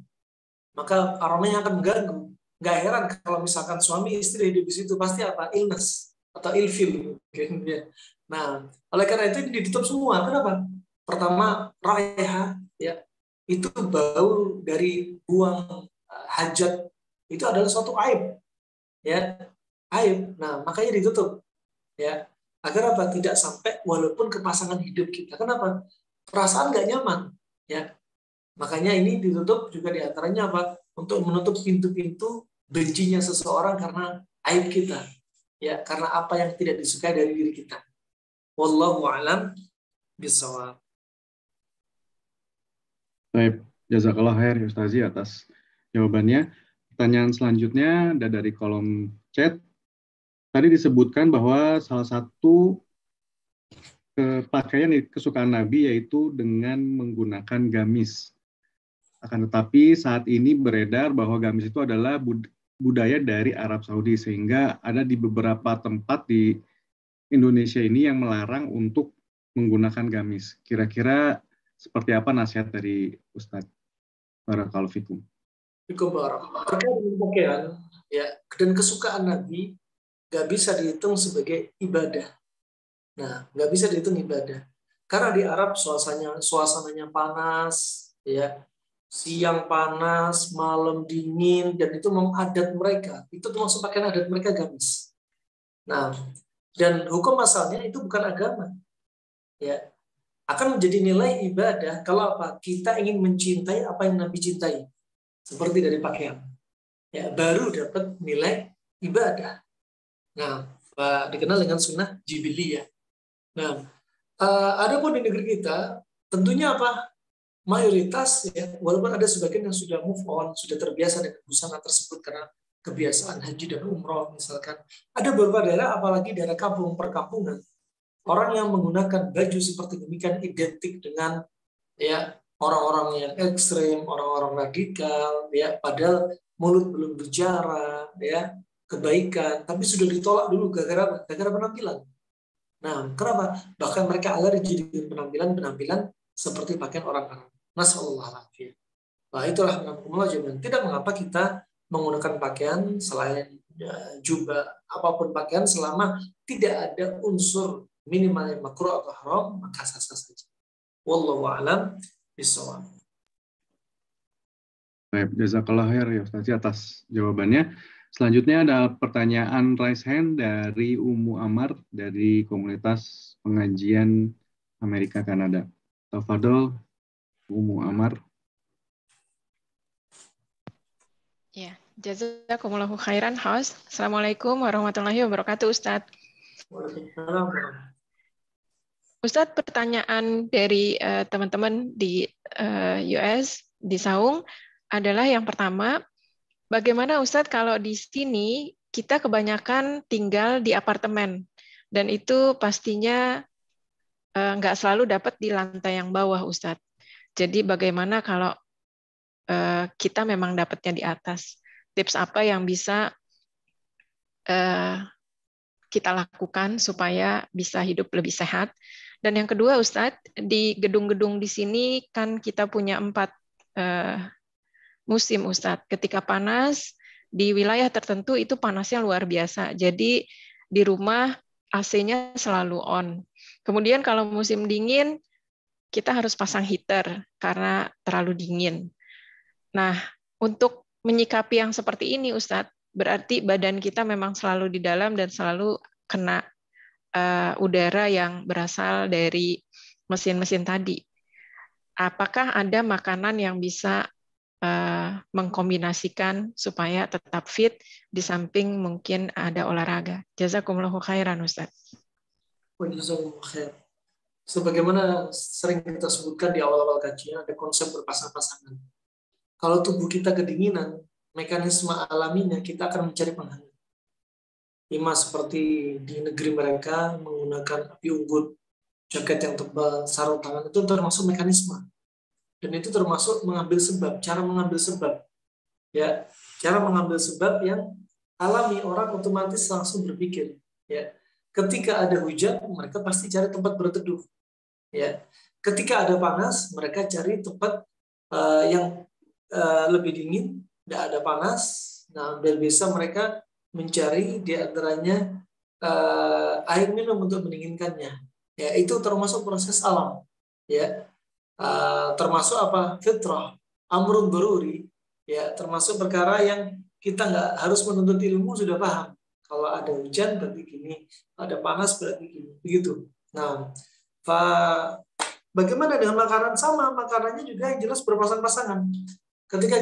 Speaker 2: maka aromanya akan mengganggu. Nggak heran kalau misalkan suami istri hidup di situ pasti apa? Illness atau ilfil mungkin ya. Nah, oleh karena itu ini ditutup semua. Kenapa? Pertama, raiha ya. Itu bau dari buang hajat itu adalah suatu aib. Ya, aib. Nah, makanya ditutup. Ya. Agar apa? Tidak sampai walaupun ke pasangan hidup kita. Kenapa? Perasaan nggak nyaman. Ya. Makanya ini ditutup juga diantaranya apa? Untuk menutup pintu-pintu bencinya seseorang karena aib kita. Ya, karena apa yang tidak disukai dari diri kita. Wallahu a'lam bishawab.
Speaker 1: Baik, jazakallah khair Ustazi atas jawabannya. Pertanyaan selanjutnya ada dari kolom chat. Tadi disebutkan bahwa salah satu pakaian kesukaan Nabi yaitu dengan menggunakan gamis. Akan tetapi saat ini beredar bahwa gamis itu adalah budaya dari Arab Saudi, sehingga ada di beberapa tempat di Indonesia ini yang melarang untuk menggunakan gamis. Kira-kira seperti apa nasihat dari Ustadz? Barakallahu fikum.
Speaker 2: Terkait dengan pakaian, ya, dan kesukaan Nabi nggak bisa dihitung sebagai ibadah. Nah, nggak bisa dihitung ibadah. Karena di Arab suasananya panas, ya, siang panas, malam dingin, dan itu memang adat mereka. Itu termasuk pakaian adat mereka gamis. Nah, dan hukum asalnya itu bukan agama. Ya, akan menjadi nilai ibadah kalau apa? Kita ingin mencintai apa yang Nabi cintai. Seperti dari pakaian. Ya, baru dapat nilai ibadah. Nah, dikenal dengan sunnah jibiliyah. Nah, adapun di negeri kita, tentunya apa? Mayoritas, ya, walaupun ada sebagian yang sudah move on, sudah terbiasa dengan busana tersebut karena kebiasaan haji dan umroh misalkan. Ada beberapa daerah, apalagi daerah kampung perkampungan, orang yang menggunakan baju seperti demikian identik dengan ya orang-orang yang ekstrem, orang-orang radikal, ya padahal mulut belum bicara, ya kebaikan, tapi sudah ditolak dulu gara-gara penampilan. Nah, kenapa? Bahkan mereka alergi dengan penampilan seperti pakaian orang-orang. Nasallallahu alaihi. Nah, itulah mengajukan. Tidak mengapa kita menggunakan pakaian selain jubah, apapun pakaian selama tidak ada unsur minimal yang makruh atau haram, maka sah-sah saja. Wallahu a'lam bishawab.
Speaker 1: Baik, jazakallah khair ya Ustaz atas jawabannya. Selanjutnya ada pertanyaan raise hand dari Umu Amar dari komunitas pengajian Amerika Kanada. Tafadol, Umu Amar.
Speaker 3: Ya, jazakumullahu khairan, host. Assalamualaikum warahmatullahi wabarakatuh, Ustadz.
Speaker 2: Waalaikumsalam.
Speaker 3: Ustadz, pertanyaan dari teman-teman di US, di Saung, adalah yang pertama, bagaimana Ustadz kalau di sini kita kebanyakan tinggal di apartemen, dan itu pastinya nggak selalu dapat di lantai yang bawah, Ustadz. Jadi bagaimana kalau kita memang dapatnya di atas? Tips apa yang bisa kita lakukan supaya bisa hidup lebih sehat? Dan yang kedua, Ustadz, di gedung-gedung di sini kan kita punya 4 musim, Ustadz. Ketika panas, di wilayah tertentu itu panasnya luar biasa. Jadi di rumah AC-nya selalu on. Kemudian kalau musim dingin, kita harus pasang heater karena terlalu dingin. Nah, untuk menyikapi yang seperti ini, Ustadz, berarti badan kita memang selalu di dalam dan selalu kena udara yang berasal dari mesin-mesin tadi. Apakah ada makanan yang bisa mengkombinasikan supaya tetap fit di samping mungkin ada olahraga? Jazakumullahu khairan, Ustaz.
Speaker 2: Wajazakumullahu khair. Sebagaimana sering kita sebutkan di awal-awal kajian, ada konsep berpasang-pasangan. Kalau tubuh kita kedinginan, mekanisme alaminya kita akan mencari penghangat. Ima seperti di negeri mereka menggunakan api unggun, jaket yang tebal, sarung tangan, itu termasuk mekanisme. Dan itu termasuk mengambil sebab, cara mengambil sebab. Ya, cara mengambil sebab yang alami, orang otomatis langsung berpikir. Ya, ketika ada hujan, mereka pasti cari tempat berteduh. Ya, ketika ada panas, mereka cari tempat yang lebih dingin, tidak ada panas. Nah, dan bisa mereka mencari di antaranya air minum untuk mendinginkannya. Ya, itu termasuk proses alam. Ya, termasuk apa? Fitrah, amrun daruri. Ya, termasuk perkara yang kita nggak harus menuntut ilmu, sudah paham. Kalau ada hujan berarti gini, ada panas berarti gini, begitu. Nah, bagaimana dengan makanan? Sama, makanannya juga yang jelas berpasang-pasangan. Ketika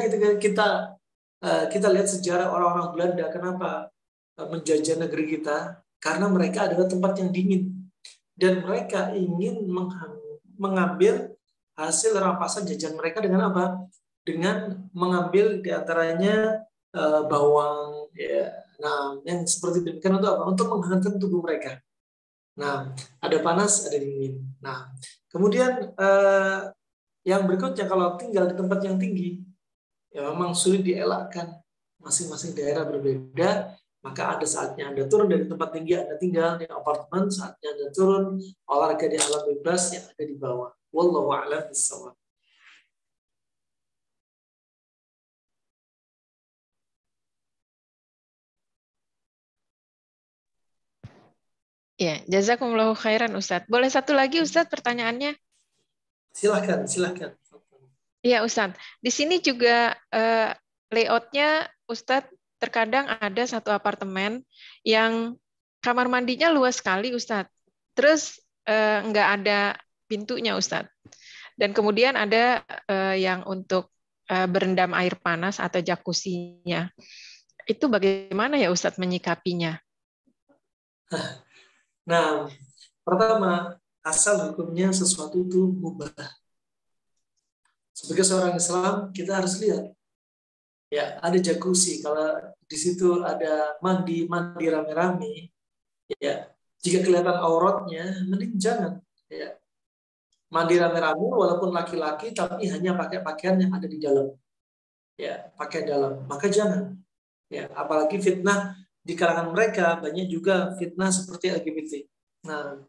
Speaker 2: kita lihat sejarah orang-orang Belanda, kenapa menjajah negeri kita? Karena mereka adalah tempat yang dingin. Dan mereka ingin mengambil hasil rampasan jajan mereka dengan apa? Dengan mengambil diantaranya bawang, ya. Nah, yang seperti demikian untuk apa? Untuk menghangatkan tubuh mereka. Nah, ada panas, ada dingin. Nah, kemudian yang berikutnya kalau tinggal di tempat yang tinggi, ya memang sulit dielakkan. Masing-masing daerah berbeda, maka ada saatnya Anda turun dari tempat tinggi, Anda tinggal di apartemen, saatnya Anda turun olahraga di alam bebas yang ada di bawah. Wallahu a'lam bishawab.
Speaker 3: Ya, jazakumullahu khairan, Ustadz. Boleh satu lagi, Ustadz, pertanyaannya?
Speaker 2: Silahkan.
Speaker 3: Iya, Ustadz. Di sini juga layoutnya, Ustadz, terkadang ada satu apartemen yang kamar mandinya luas sekali, Ustadz. Terus nggak ada pintunya, Ustadz. Dan kemudian ada yang untuk berendam air panas atau jacuzzi-nya. Itu bagaimana ya, Ustadz, menyikapinya?
Speaker 2: Nah, pertama, asal hukumnya sesuatu itu mubah. Sebagai seorang Islam, kita harus lihat. Ya, ada jacuzzi. Kalau di situ ada mandi rame-rame, ya, jika kelihatan auratnya, mending jangan. Ya. Mandi rame-rame walaupun laki-laki, tapi hanya pakai pakaian yang ada di dalam. Ya, pakai dalam. Maka jangan. Ya, apalagi fitnah di kalangan mereka, banyak juga fitnah seperti LGBT. Nah,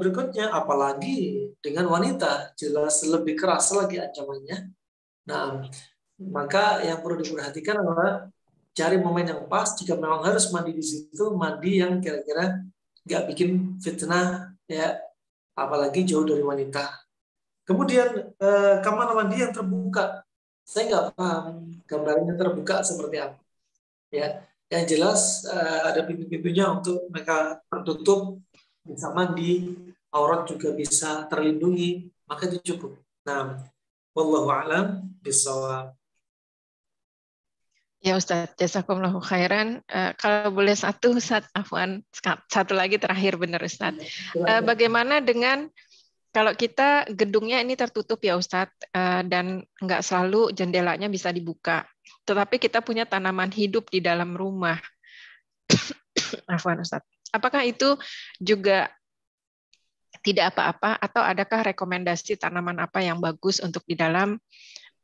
Speaker 2: berikutnya, apalagi dengan wanita, jelas lebih keras lagi ancamannya. Nah, maka yang perlu diperhatikan adalah cari momen yang pas. Jika memang harus mandi di situ, mandi yang kira-kira nggak bikin fitnah, ya, apalagi jauh dari wanita. Kemudian kamar mandi yang terbuka, saya nggak paham gambarnya terbuka seperti apa. Ya, yang jelas ada pintu-pintunya untuk mereka tertutup, bisa mandi, aurat juga bisa terlindungi, maka itu cukup. Nah, wallahu a'lam bishawab.
Speaker 3: Ya Ustadz, jazakumullahu khairan. Kalau boleh satu Ustadz, afwan, satu lagi terakhir benar Ustadz. Bagaimana dengan kalau kita gedungnya ini tertutup ya Ustadz, dan nggak selalu jendelanya bisa dibuka, tetapi kita punya tanaman hidup di dalam rumah. Afwan Ustadz. Apakah itu juga tidak apa-apa atau adakah rekomendasi tanaman apa yang bagus untuk di dalam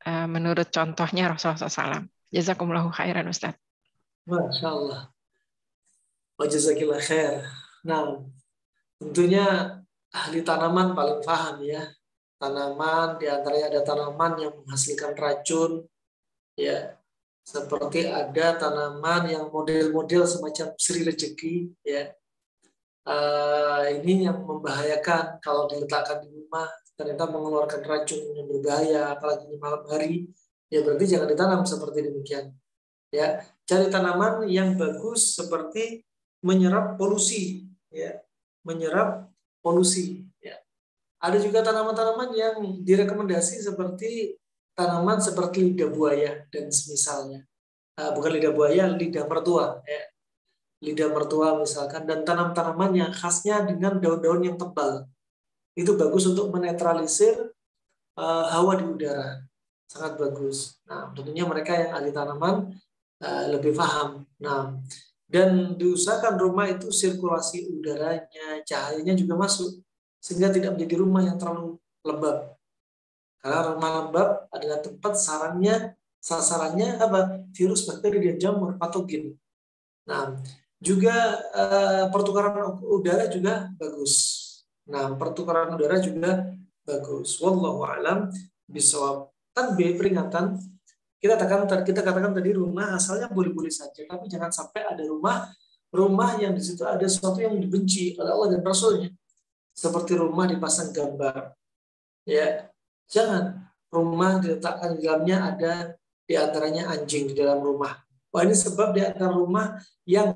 Speaker 3: menurut contohnya Rasulullah SAW? Jazakumullahu khairan Ustadz.
Speaker 2: Masya Allah. Wa jazakillah khair. Nah, tentunya ahli tanaman paling paham ya. Tanaman, diantaranya ada tanaman yang menghasilkan racun, ya. Seperti ada tanaman yang model-model semacam sri rezeki, ya. Ini yang membahayakan kalau diletakkan di rumah, ternyata mengeluarkan racun yang berbahaya, apalagi di malam hari, ya berarti jangan ditanam seperti demikian. Ya, cari tanaman yang bagus seperti menyerap polusi, ya, menyerap polusi. Ya. Ada juga tanaman-tanaman yang direkomendasi seperti tanaman seperti lidah buaya dan semisalnya. Bukan lidah buaya, lidah mertua. Ya. Lidah mertua misalkan, dan tanam-tanaman yang khasnya dengan daun-daun yang tebal. Itu bagus untuk menetralisir hawa di udara. Sangat bagus. Nah, tentunya mereka yang ahli tanaman lebih paham. Nah, dan diusahakan rumah itu sirkulasi udaranya, cahayanya juga masuk, sehingga tidak menjadi rumah yang terlalu lembab. Karena rumah lembab adalah tempat sasarannya apa? Virus, bakteri, dan jamur patogen. Nah, juga pertukaran udara juga bagus. Nah, pertukaran udara juga bagus. Wallahu a'lam bishawab. Tanbih, peringatan. Kita katakan tadi rumah asalnya boleh-boleh saja, tapi jangan sampai ada rumah yang di situ ada sesuatu yang dibenci oleh Allah dan Rasulnya, seperti rumah dipasang gambar, ya. Jangan rumah diletakkan di dalamnya ada di antaranya anjing di dalam rumah. Wah, ini sebab di antara rumah yang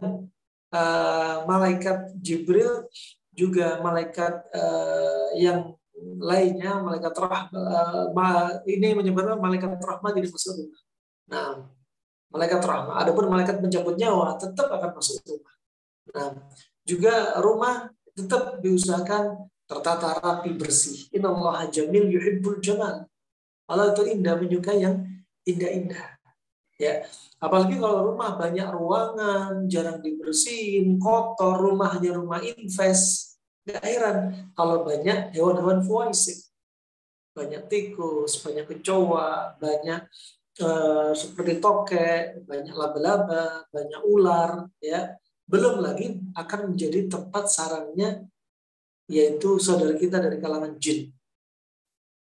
Speaker 2: malaikat Jibril juga malaikat yang lainnya, malaikat rahmat, ini menyebabkan malaikat rahmat jadi masuk rumah. Nah, malaikat rahmat, adapun malaikat pencabut nyawa tetap akan masuk rumah. Nah, juga rumah tetap diusahakan tertata rapi bersih. Innallaha jamil yuhibbul jamal. Allah itu indah, menyukai yang indah-indah. Ya, apalagi kalau rumah banyak ruangan, jarang dibersihin, kotor, rumahnya rumah invest. Gak heran kalau banyak hewan-hewan fuaisik, banyak tikus, banyak kecoa, banyak seperti tokek, banyak laba-laba, banyak ular, ya. Belum lagi akan menjadi tempat sarangnya, yaitu saudara kita dari kalangan jin.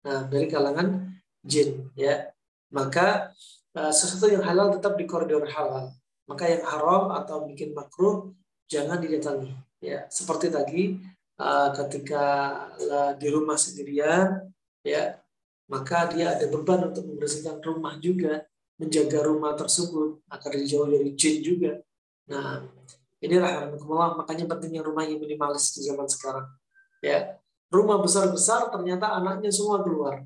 Speaker 2: Nah, dari kalangan jin, ya. Maka sesuatu yang halal tetap di koridor halal. Maka yang haram atau bikin makruh jangan didatangi. Ya, seperti tadi ketika di rumah sendirian, ya, maka dia ada beban untuk membersihkan rumah juga, menjaga rumah tersebut agar dijauh dari jin juga. Nah, ini rahmatullah, makanya pentingnya rumah yang minimalis di zaman sekarang. Ya, rumah besar-besar ternyata anaknya semua keluar.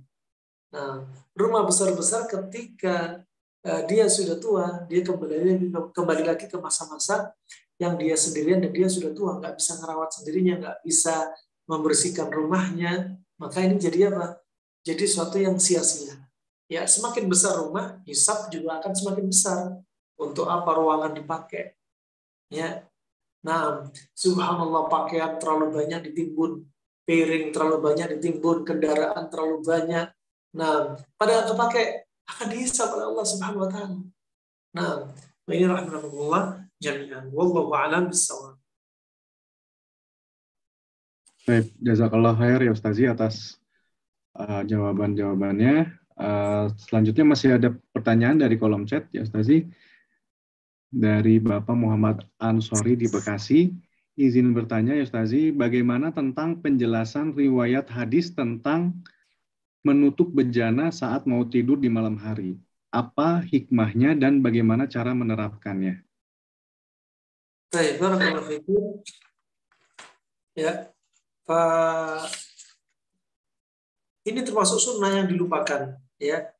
Speaker 2: Nah, rumah besar-besar ketika dia sudah tua, dia kembali lagi ke masa-masa yang dia sendirian dan dia sudah tua, nggak bisa ngerawat sendirinya, nggak bisa membersihkan rumahnya, maka ini jadi apa? Jadi sesuatu yang sia-sia. Ya, semakin besar rumah, hisab juga akan semakin besar. Untuk apa ruangan dipakai? Ya, nah, subhanallah, pakaian terlalu banyak ditimbun, piring terlalu banyak ditimbun, kendaraan terlalu banyak. Nah, pada kepakai akan dihisab oleh Allah Subhanahu wa taala. Nah, ini rahmatullah jami'an. Wallahu a'lam bishawab.
Speaker 1: Baik, jazakallah khair ya Ustazi atas jawaban-jawabannya. Selanjutnya masih ada pertanyaan dari kolom chat ya Ustazi. Dari Bapak Muhammad Ansori di Bekasi. Izin bertanya ya Ustazi, bagaimana tentang penjelasan riwayat hadis tentang menutup bejana saat mau tidur di malam hari? Apa hikmahnya dan bagaimana cara menerapkannya?
Speaker 2: Baik, barakallahu fikum. Ya, ini termasuk sunnah yang dilupakan, ya.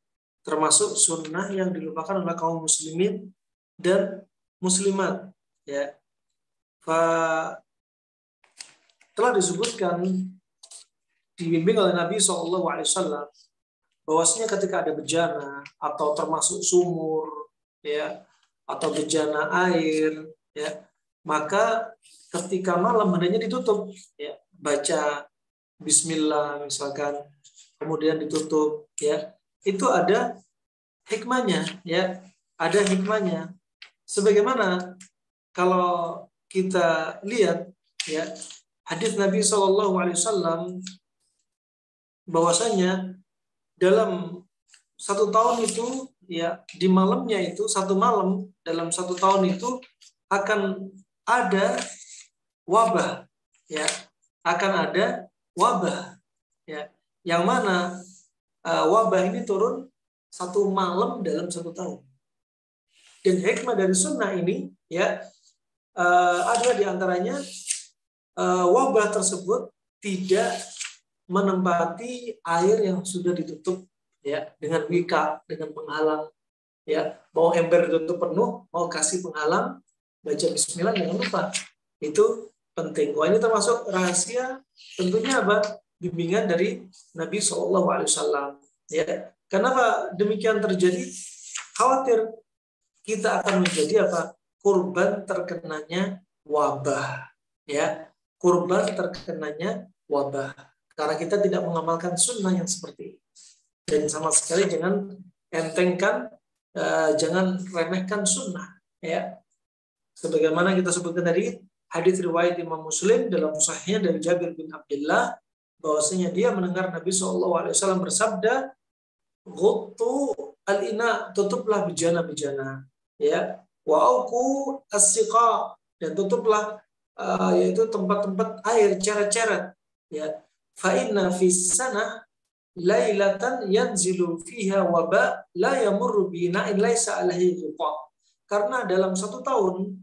Speaker 2: Termasuk sunnah yang dilupakan oleh kaum muslimin dan muslimat, ya. Telah disebutkan, dibimbing oleh Nabi SAW, bahwasanya ketika ada bencana atau termasuk sumur, ya, atau bencana air, ya, maka ketika malam hendaknya ditutup, ya, baca Bismillah misalkan, kemudian ditutup, ya, itu ada hikmahnya, ya, ada hikmahnya. Sebagaimana kalau kita lihat, ya, hadis Nabi SAW bahwasanya dalam satu tahun itu, ya, di malamnya itu, satu malam dalam satu tahun itu akan ada wabah, ya, akan ada wabah, ya, yang mana wabah ini turun satu malam dalam satu tahun. Dan hikmah dari sunnah ini, ya, adalah diantaranya wabah tersebut tidak menempati air yang sudah ditutup, ya, dengan wika, dengan penghalang, ya, mau ember ditutup penuh, mau kasih penghalang, baca Bismillah jangan lupa, itu penting. Wah, ini termasuk rahasia, tentunya apa? Bimbingan dari Nabi SAW. Ya, kenapa demikian terjadi? Khawatir kita akan menjadi apa? Kurban terkenanya wabah, ya, kurban terkenanya wabah. Karena kita tidak mengamalkan sunnah yang seperti ini. Dan sama sekali jangan entengkan, jangan remehkan sunnah, ya. Sebagaimana kita sebutkan dari hadis riwayat Imam Muslim dalam sahihnya dari Jabir bin Abdullah, bahwasanya dia mendengar Nabi SAW bersabda, "Ghuttu al-ina", tutuplah bejana-bejana, ya, wa auqu as-siqa, dan tutuplah yaitu tempat-tempat air, ceret-ceret, ya, fa inna fis sanah lailatan yanzilu fiha waba la yamurru bina'in laisa alaihi ghita. Karena dalam satu tahun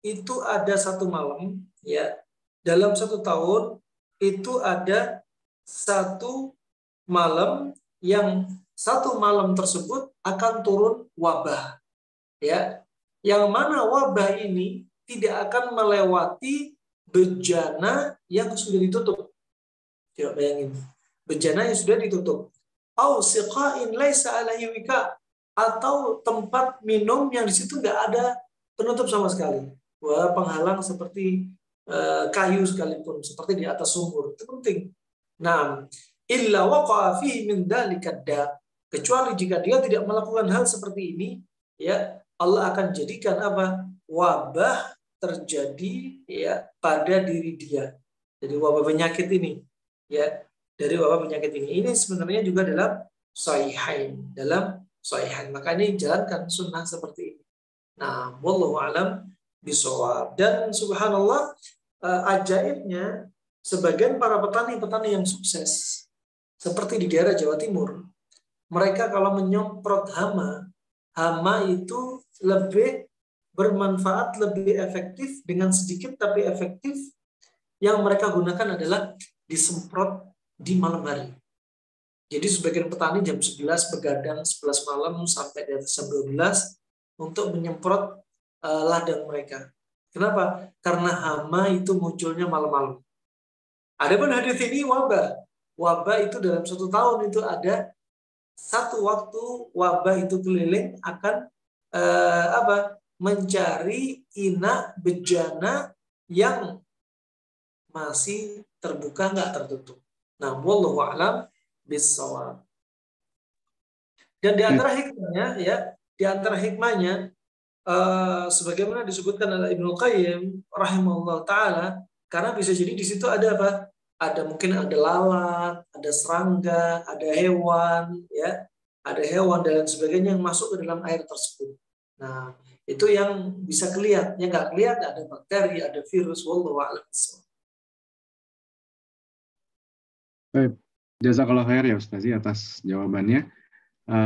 Speaker 2: itu ada satu malam, ya, dalam satu tahun itu ada satu malam yang satu malam tersebut akan turun wabah, ya, yang mana wabah ini tidak akan melewati bejana yang sudah ditutup. Coba bayangin, bejana yang sudah ditutup. Au siqain laisa alaihi wika, atau tempat minum yang di situ nggak ada penutup sama sekali. Wah, penghalang seperti kayu sekalipun, seperti di atas sumur, itu penting. Nah, illa waqa'a fihi min dzalika da, kecuali jika dia tidak melakukan hal seperti ini, ya, Allah akan jadikan apa? Wabah terjadi, ya, pada diri dia. Jadi wabah penyakit ini, ya, dari wabah penyakit ini. Ini sebenarnya juga dalam sahihain, maka ini jalankan sunnah seperti ini. Nah, wallahu alam bisawab. Dan subhanallah, ajaibnya sebagian para petani-petani yang sukses seperti di daerah Jawa Timur, mereka kalau menyemprot hama itu lebih bermanfaat, lebih efektif, dengan sedikit tapi efektif. Yang mereka gunakan adalah disemprot di malam hari. Jadi sebagian petani jam 11 begadang 11 malam sampai di atas jam 12 untuk menyemprot ladang mereka. Kenapa? Karena hama itu munculnya malam-malam. Adapun hadis ini wabah. Wabah itu dalam satu tahun itu ada satu waktu wabah itu keliling akan mencari inak bejana yang masih terbuka, nggak tertutup. Nah, wallahu a'lam bissawab. Dan di antara hikmahnya, ya, di antara hikmahnya, sebagaimana disebutkan oleh Ibnu Qayyim rahimahullah taala, karena bisa jadi di situ ada apa? Ada mungkin ada lalat, ada serangga, ada hewan, ya, ada hewan dan sebagainya yang masuk ke dalam air tersebut. Nah, itu yang bisa kelihatan, yang nggak kelihatan ada bakteri, ada virus. Wallahu a'lam.
Speaker 1: Baik, jazakallah khair ya Ustazi atas jawabannya.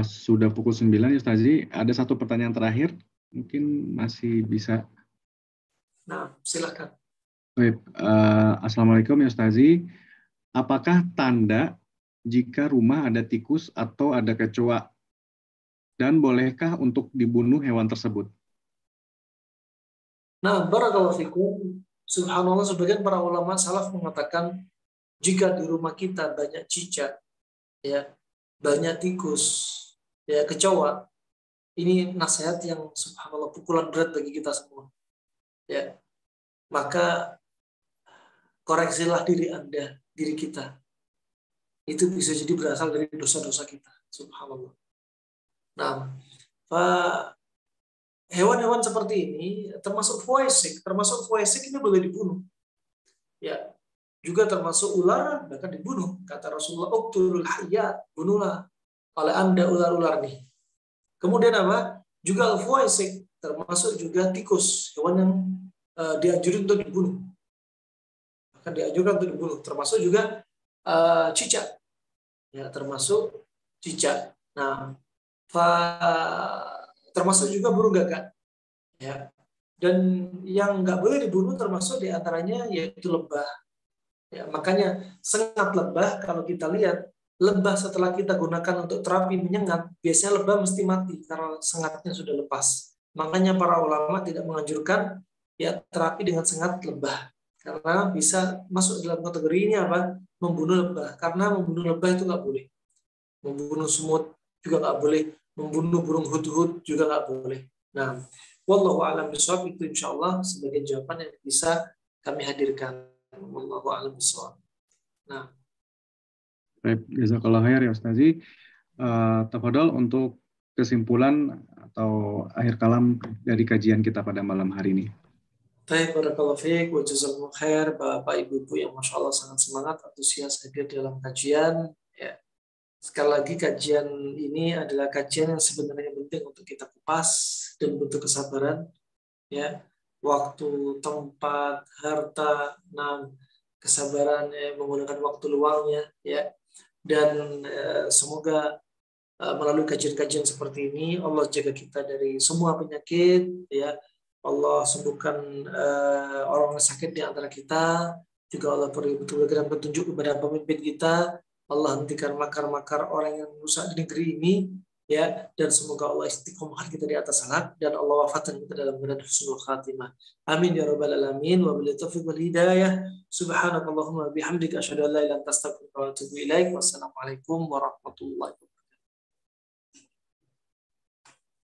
Speaker 1: Sudah pukul 9 ya Ustazi. Ada satu pertanyaan terakhir, mungkin masih bisa
Speaker 2: Nah, silakan.
Speaker 1: Baik, Assalamualaikum ya Ustazi. Apakah tanda jika rumah ada tikus atau ada kecoa? Dan bolehkah untuk dibunuh hewan tersebut?
Speaker 2: Nah, barakallahu fikum. Subhanallah, sebagian para ulama salaf mengatakan jika di rumah kita banyak cicak, ya, banyak tikus, ya, kecoa, ini nasihat yang subhanallah pukulan berat bagi kita semua. Ya, maka koreksilah diri Anda, diri kita. Itu bisa jadi berasal dari dosa-dosa kita. Subhanallah. Nah, hewan-hewan seperti ini termasuk foesik ini boleh dibunuh. Ya, juga termasuk ular bahkan dibunuh. Kata Rasulullah, "Uqtulul hayyat", bunuhlah oleh Anda ular-ular nih. Kemudian apa? Juga foesik termasuk juga tikus, hewan yang dianjurkan untuk dibunuh. Bahkan dianjurkan untuk dibunuh, termasuk juga cicak. Ya, termasuk cicak. Nah, termasuk juga burung gagak. Ya. Dan yang nggak boleh dibunuh termasuk diantaranya yaitu lebah. Ya, makanya sengat lebah, kalau kita lihat lebah setelah kita gunakan untuk terapi menyengat, biasanya lebah mesti mati karena sengatnya sudah lepas. Makanya para ulama tidak menganjurkan ya terapi dengan sengat lebah karena bisa masuk dalam kategori ini apa? Membunuh lebah. Karena membunuh lebah itu nggak boleh. Membunuh semut juga nggak boleh. Membunuh burung hudhud juga nggak boleh. Nah, wallahu a'lam bishawab, itu insyaallah sebagai jawaban yang bisa kami hadirkan. Wallahu a'lam bishawab. Nah,
Speaker 1: Baik, jazakallah khair ya Ustazi. Tafadhol untuk kesimpulan atau akhir kalam dari kajian kita pada malam hari ini.
Speaker 2: baik, barakallahu fiik wa jazakumullah khair Bapak Ibu yang Masya Allah sangat semangat antusias hadir dalam kajian. Ya. Sekali lagi kajian ini adalah kajian yang sebenarnya penting untuk kita kupas dan butuh kesabaran. Ya, waktu, tempat, harta, kesabaran, menggunakan waktu luangnya, ya. Dan semoga melalui kajian-kajian seperti ini Allah jaga kita dari semua penyakit, ya. Allah sembuhkan orang yang sakit di antara kita, juga Allah beri betul-betul petunjuk kepada pemimpin kita. Allah hentikan makar-makar orang yang rusak di negeri ini, ya, dan semoga Allah istiqomah kita di atas salat dan Allah wafatkan kita dalam keadaan husnul khatimah. Amin ya rabbal alamin wa bil taufiq wal hidayah. Subhanakallahumma bihamdika asyhadu an la ilaha illa anta astaghfiruka wa atubu ilaik. Wassalamualaikum warahmatullahi wabarakatuh.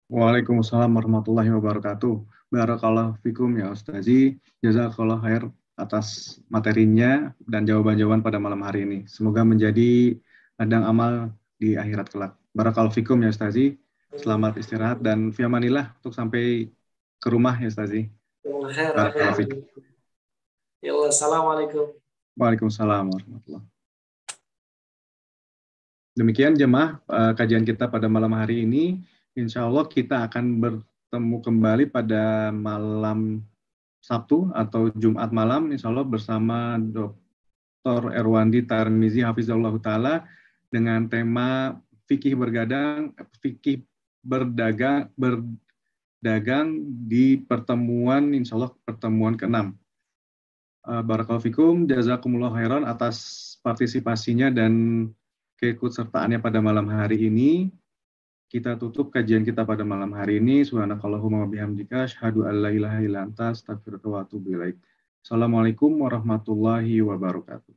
Speaker 1: Waalaikumsalam warahmatullahi wabarakatuh. Barakallahu fikum ya Ustazi. Jazakallah khair atas materinya dan jawaban-jawaban pada malam hari ini. Semoga menjadi ladang amal di akhirat kelak. Barakallahu fikum ya Ustazi. Selamat istirahat dan fi amanillah untuk sampai ke rumah ya Ustazi. Barakallahu fikum.
Speaker 2: Ya Allah, assalamualaikum.
Speaker 1: Waalaikumsalam warahmatullahi. Demikian jemaah kajian kita pada malam hari ini. Insya Allah kita akan bertemu kembali pada malam Sabtu atau Jumat malam, insya Allah bersama Dr. Erwandi Tarmizi Hafizahullah Ta'ala dengan tema fikih berdagang di pertemuan, insya Allah pertemuan ke-6. Barakallahu fikum, jazakumullah khairan atas partisipasinya dan keikutsertaannya pada malam hari ini. Kita tutup kajian kita pada malam hari ini. Subhanakallahumma wa bihamdika asyhadu an la ilaha illa anta astaghfiruka wa atubu ilaik. Assalamualaikum warahmatullahi wabarakatuh.